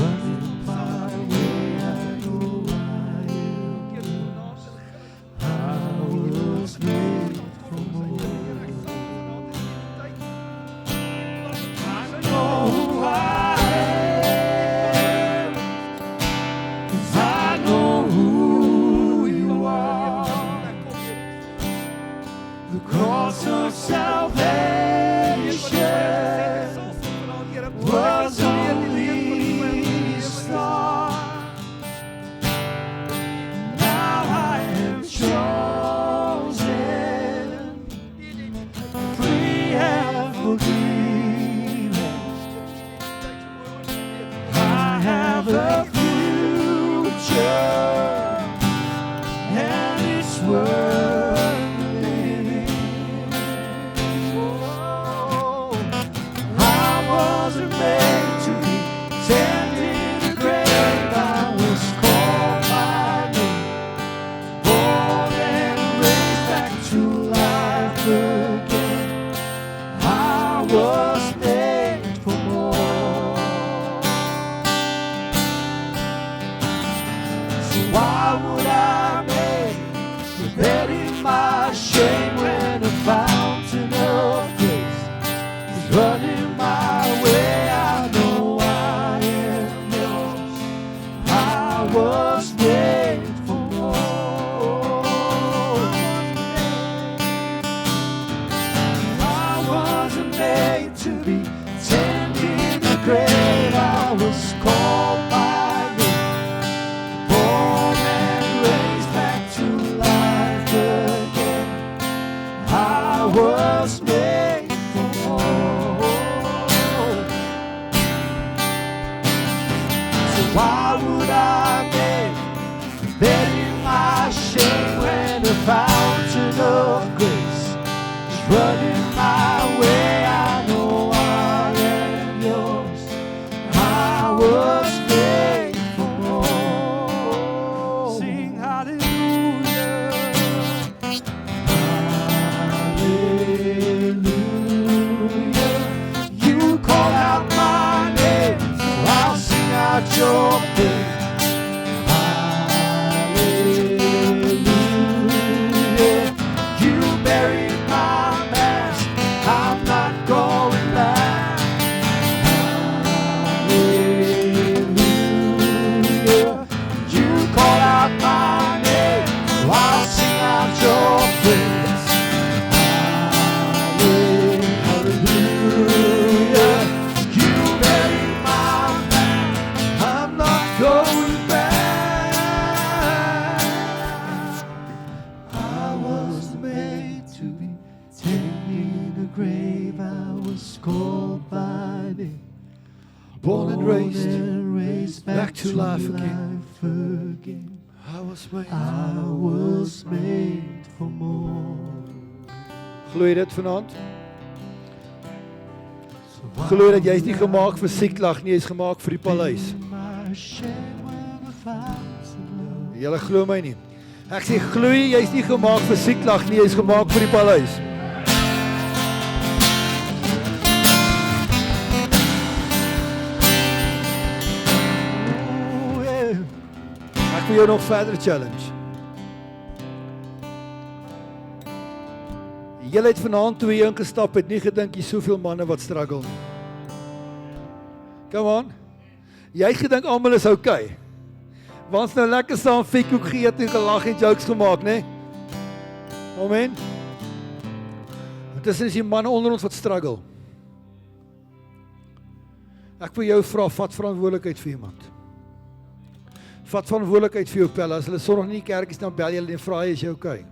B: Why would I make the best? about your praise. Hallelujah. You made my life. I'm not going back. I was made to be taken in the grave. I was called by name.
A: Born and raised
B: back to life
A: again.
B: I was made for more.
A: Glo jy dit vanaand? Glo dat jy is nie gemaak vir Siklag nie, jy is gemaak vir die paleis. Julle glo my nie. Ek sê glo jy is nie gemaak vir Siklag nie, jy is gemaak vir die paleis. Ek wil jou nog verder challenge. Julle het vanaand toe jy ingestap het, nie gedink jy soveel manne wat struggle nie. Come on. Jy het gedink almal is okay. Want nou lekker saam fikkoek geëet en gelag en jokes gemaak, né? Amen. Dit is die manne onder ons wat struggle. Ek wil jou vra, vat verantwoordelikheid vir iemand. Vat verantwoordelikheid vir jou pelle. As hulle sorg nie die kerk is, dan bel jy hulle en vra jy, is jy okay?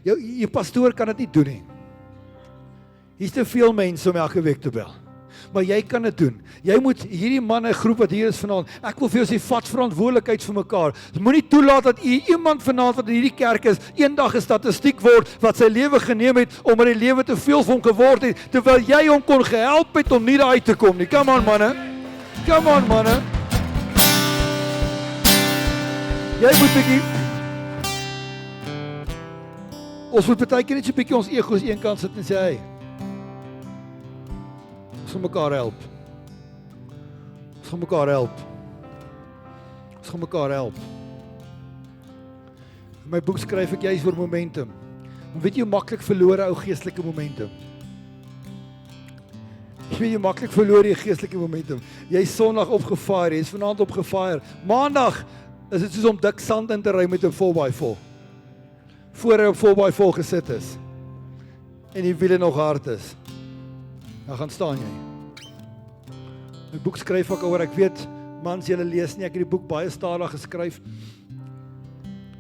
A: Jou pastoor kan dit nie doen nie. Hier's te veel mense om elke week te bel. Maar jy kan dit doen. Jy moet hierdie manne groep wat hier is vanaand, ek wil vir jou sê, vat verantwoordelikheid vir mekaar. Moenie toelaat dat iemand vanaand wat in hierdie kerk is, eendag 'n statistiek word wat sy lewe geneem het omdat die lewe te veel vir hom geword het, terwyl jy hom kon gehelp het om nie daar uit te kom nie. Come on manne. Come on manne. Jy moet bietjie. Ons moet partykeer net so bietjie ons egos eenkant sit en sê, hey, ons gaan mekaar help. Ons gaan mekaar help. Ons gaan mekaar help. In my boek skryf ek juist oor momentum. En weet jy hoe maklik verloor ou geestelike momentum? Jy weet jy maklik verloor jy geestelike momentum. Jy is Sondag opgefire, jy is vanaand opgefire. Maandag is dit soos om dik sand in te ry met 'n 4x4. Voor hy op 4x4 gesit is. En die wiele nog hard is. Dan gaan staan jy. My boek skryf ek oor, ek weet, mans, julle lees nie, ek het die boek baie stadig geskryf.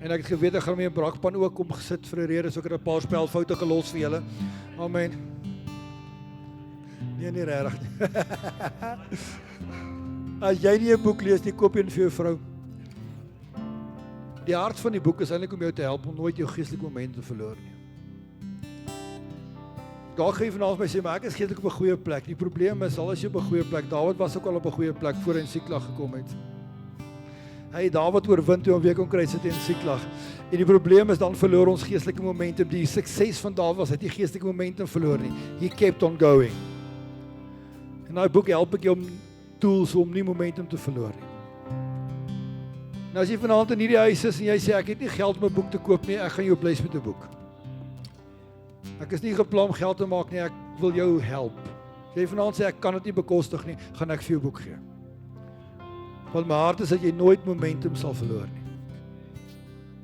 A: En ek het geweet, ek gaan my 'n brakpan ook kom gesit vir 'n rede, so ek het 'n paar spelfoute gelos vir julle. Amen. Nee, nie regtig nie. As jy nie 'n boek lees nie, koop een vir jou vrou. Die hart van die boek is eintlik om jou te help om nooit jou geestelike momente te verloor nie. Daar gaan jy vanaf my sê, maar ek is geestelik op 'n goeie plek. Die probleem is, al is jy op 'n goeie plek, Dawid was ook al op 'n goeie plek voor hy in Siklag gekom het. Hy het Dawid oorwin toe hom weer kon kry sit in Siklag. En die probleem is, dan verloor ons geestelike momentum. Die sukses van Dawid was, hy het die geestelike momentum verloor nie. He kept on going. En nou boek help ek jou om tools om nie momentum te verloor nie. Nou as jy vanaand in hierdie huis is en jy sê, ek het nie geld om 'n boek te koop nie, ek gaan jou bless met 'n boek. Ek is nie geplan om geld te maak nie, ek wil jou help. As jy vanaand sê, ek kan dit nie bekostig nie, gaan ek vir jou boek gee. Want my hart is dat jy nooit momentum sal verloor nie.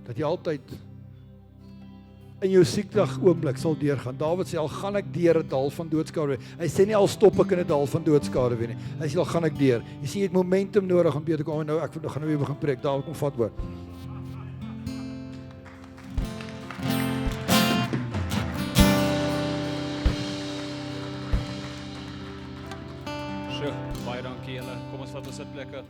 A: Dat jy altyd in jou siekdag oomblik sal deurgaan. Dawid sê, al gaan ek deur 'n dal van doodskade. Hy sê nie al stop ek in 'n dal van doodskade weer nie. Hy sê al gaan ek deur. Jy sien jy het momentum nodig om beter te kom. Nou ek gaan nou weer begin preek. Dawid kom vat hoor.
C: So, baie dankie julle. Kom ons vat ons sitplekke.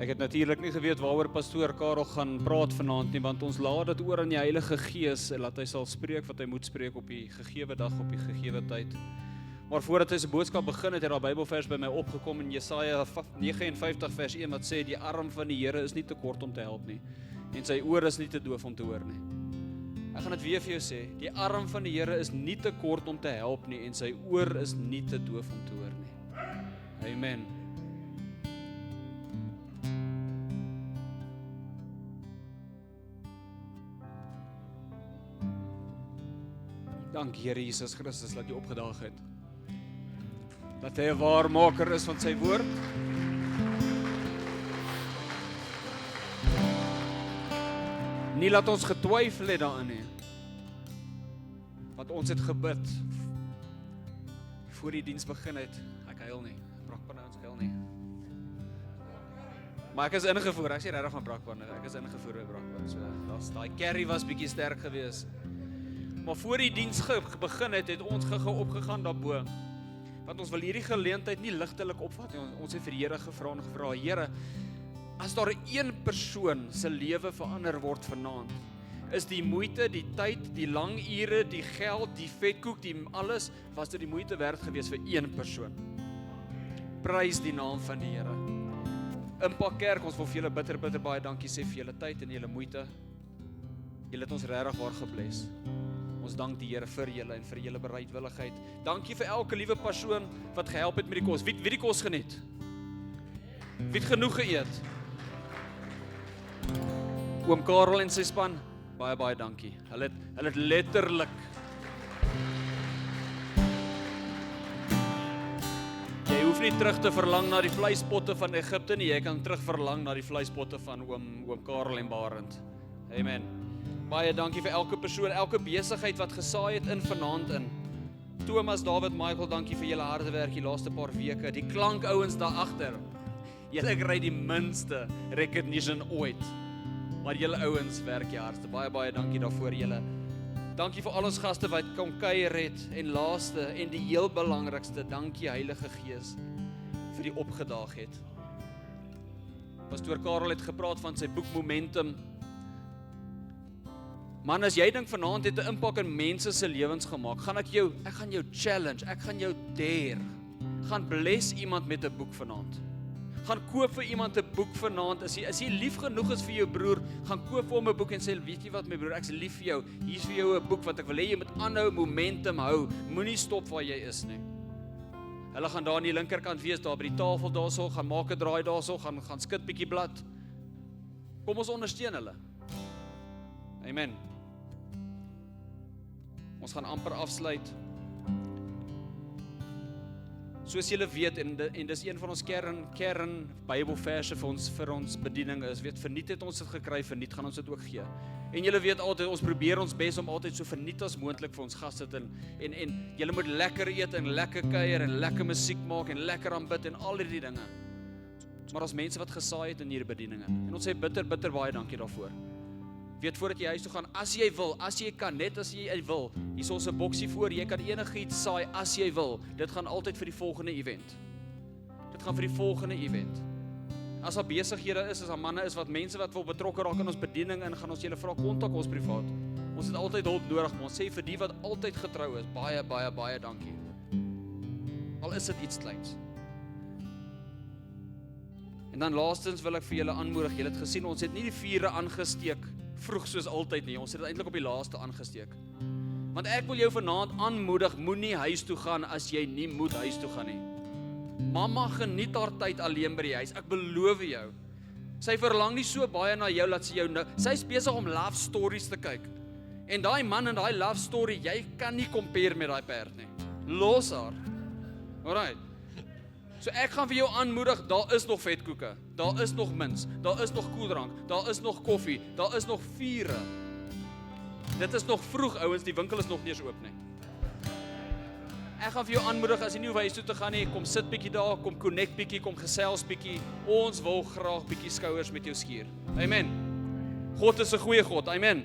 C: Ek het natuurlik nie geweet waaroor pastoor Karel gaan praat vanaand nie, want ons laat dit oor aan die Heilige Gees en laat hy sal spreek wat hy moet spreek op die gegewe dag, op die gegewe tyd. Maar voordat hy sy boodskap begin het, daar Bybelvers by my opgekom in Jesaja 59 vers 1 wat sê, die arm van die Here is nie te kort om te help nie, en sy oor is nie te doof om te hoor nie. Ek gaan dit weer vir jou sê, die arm van die Here is nie te kort om te help nie, en sy oor is nie te doof om te hoor nie. Amen. Dank Here Jesus Christus dat jy opgedaag het. Dat hy 'n waarmaker is van sy woord. Nie laat ons getwyfel het daarin nie. Want ons het gebid voor die diens begin het. Ek huil nie. Brakpanne ons huil nie. Maar ek is ingevoer. Ek sê regtig van brakpanne. Ek is ingevoer by brakpanne. So daai carry was bietjie sterk geweest. Maar voor die diens begin het ons gou opgegaan daarbo. Want ons wil hierdie geleentheid nie ligtelik opvat nie. Ons het vir die Here gevra en gevra, Here, as daar een persoon se lewe verander word vanaand, is die moeite, die tyd, die lang ure, die geld, die vetkoek, die alles, was dit die moeite werd gewees vir een persoon. Prys die naam van die Here. Impact Kerk, ons wil vir julle bitter baie dankie sê vir julle tyd en julle moeite. Julle het ons regtig waar gebless. Ons dank die Here vir julle en vir julle bereidwilligheid. Dankie vir elke liewe persoon wat gehelp het met die kos. Wie die kos geniet? Wie het genoeg geëet? Oom Karel en sy span, baie dankie. Hulle het letterlik jy hoef nie terug te verlang na die vleispotte van Egipte nie, jy kan terug verlang na die vleispotte van oom Karel en Barend. Amen. Baie dankie vir elke persoon, elke besigheid wat gesaai het in vanaand in. Thomas, David, Michael, dankie vir julle harde werk die laaste paar weke. Die klankouens daar agter. Julle kry die minste recognition ooit. Maar julle ouens werk die hardste. Baie dankie daarvoor julle. Dankie vir al ons gaste wat kom kuier het en laaste en die heel belangrikste, dankie Heilige Gees vir die opgedaag het. Pastoor Karel het gepraat van sy boek Momentum. Man, as jy dink vanaand het 'n impak in mense se lewens gemaak, ek gaan jou challenge, ek gaan jou dare. Gaan bless iemand met 'n boek vanaand. Gaan koop vir iemand 'n boek vanaand. As jy lief genoeg is vir jou broer, gaan koop vir hom 'n boek en sê, weet jy wat my broer, ek's lief vir jou. Hier's vir jou 'n boek wat ek wil hê jy moet aanhou, momentum hou. Moenie stop waar jy is nie. Hulle gaan daar aan die linkerkant wees, daar by die tafel daarso, gaan maak 'n draai daarso, gaan skud bietjie blad. Kom ons ondersteun hulle. Amen. Ons gaan amper afsluit. Soos julle weet, en dis een van ons kern Bybelverse vir ons bediening is, weet, verniet het ons dit gekry, verniet gaan ons dit ook gee. En julle weet altyd, ons probeer ons bes om altyd so verniet as moontlik vir ons gaste te en julle moet lekker eet en lekker kuier en lekker musiek maak en lekker aanbid en al hierdie dinge. Maar ons mense wat gesaai het in hierdie bedieninge. En ons sê bitter baie dankie daarvoor. Weet, voordat jy huis toe gaan, as jy wil, as jy kan, net as jy wil, hier is ons 'n boksie voor, jy kan enigiets saai as jy wil. Dit gaan altyd vir die volgende event. Dit gaan vir die volgende event. As daar besighede is, as daar manne is, wat mense wat wil betrokke raak in ons bediening in, gaan ons julle vra kontak ons privaat. Ons het altyd hulp nodig, maar ons sê vir die wat altyd getrou is, baie dankie. Al is dit iets kleins. En dan laastens wil ek vir julle aanmoedig, julle het gesien, ons het nie die vure aangesteek vroeg soos altyd nie, ons het dit eintlik op die laaste aangesteek. Want ek wil jou vanaand aanmoedig, moenie huis toe gaan as jy nie moet huis toe gaan nie. Mamma geniet haar tyd alleen by die huis, ek beloof jou. Sy verlang nie so baie na jou, laat sy jou nou, sy is besig om love stories te kyk. En daai man en daai love story, jy kan nie compare met daai perd nie. Los haar. Alright. So ek gaan vir jou aanmoedig, daar is nog vetkoeke, daar is nog mints, daar is nog koeldrank, daar is nog koffie, daar is nog vure. Dit is nog vroeg ouens, die winkel is nog nie eens oop nie. Ek gaan vir jou aanmoedig, as jy nie hoef huis toe te gaan nie, kom sit bietjie daar, kom connect bietjie, kom gesels bietjie. Ons wil graag bietjie skouers met jou skuur. Amen. God is 'n goeie God. Amen.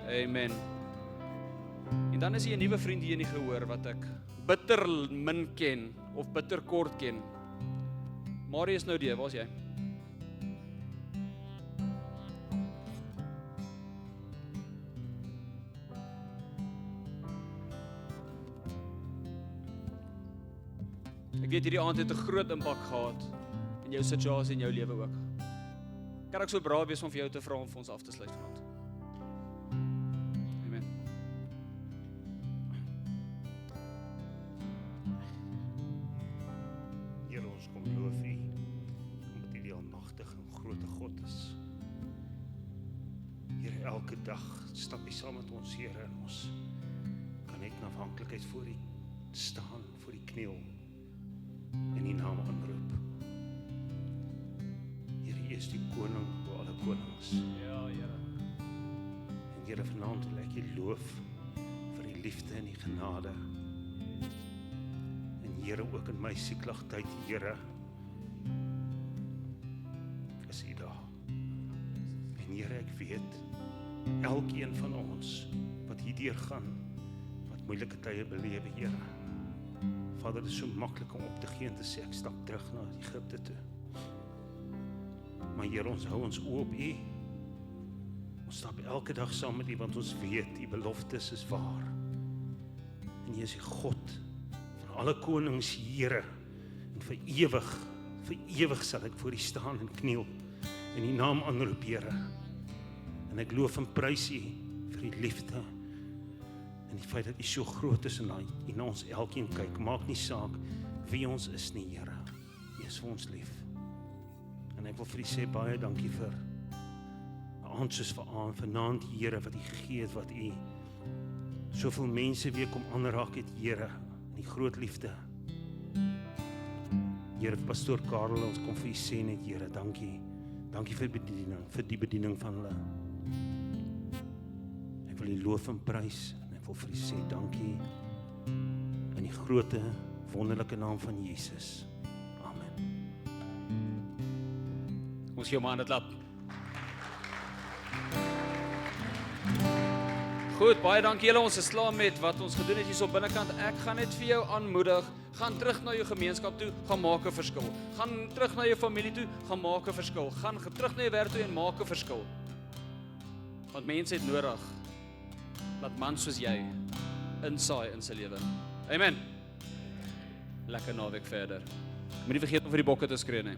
C: Amen. En dan is jy 'n nuwe vriend hier in die gehoor wat ek bitter min ken of bitter kort ken. Marius nou die, waar's jy? Ek weet hierdie aand het 'n groot impak gehad in jou situasie en jou lewe ook. Kan ek so braaf wees om vir jou te vra om vir ons af te sluit vanaand? Amen.
D: Here, ons kom loof U, omdat U die almagtige en groot God is. Here, elke dag stap U saam met ons, Here, en ons afhanklikheid voor U staan, voor U kniel en U naam aanroep. Here, U is die koning oor alle konings.
C: Ja, Here.
D: En Here, vanaand wil ek U loof vir die liefde en die genade. En Here, ook in my siekligtyd, Here, is U daar. En Here, ek weet, elkeen van ons wat hierdeur gaan, wat moeilike tye belewe, Here. Vader, dit is so maklik om op te gee en te sê, ek stap terug na Egipte toe. Maar Here, ons hou ons oë op U. Ons stap elke dag saam met U, want ons weet, U beloftes is waar. En U is die God van alle konings, Here. En vir ewig sal ek voor U staan en kniel en U naam aanroep, Here. En ek loof en prys U vir U liefde en die feit dat U so groot is en U na ons elkeen kyk. Maak nie saak wie ons is nie, Here. U is vir ons lief. En ek wil vir U sê baie dankie vir 'n aand soos vanaand, Here, wat U gegee het, wat U soveel mense weer kom aanraak het, Here, in die groot liefde. Here, Pastoor Karel, ons kom vir U sê net, Here, dankie. Dankie vir die bediening van hulle. Ek wil U loof en prys en ek wil vir U sê dankie in die groote, wonderlike naam van Jesus. Amen.
C: Ons gee hom aan dit lap. Goed, baie dankie julle. Ons is klaar met wat ons gedoen het hier op binnekant. Ek gaan net vir jou aanmoedig, gaan terug na jou gemeenskap toe, gaan maak 'n verskil. Gaan terug na jou familie toe, gaan maak 'n verskil. Gaan terug na jou werk toe en maak 'n verskil. Want mense het nodig dat mans soos jy insaai in sy lewe. Amen. Lekker naweek verder. Moenie vergeet om vir die bokke te skree nie.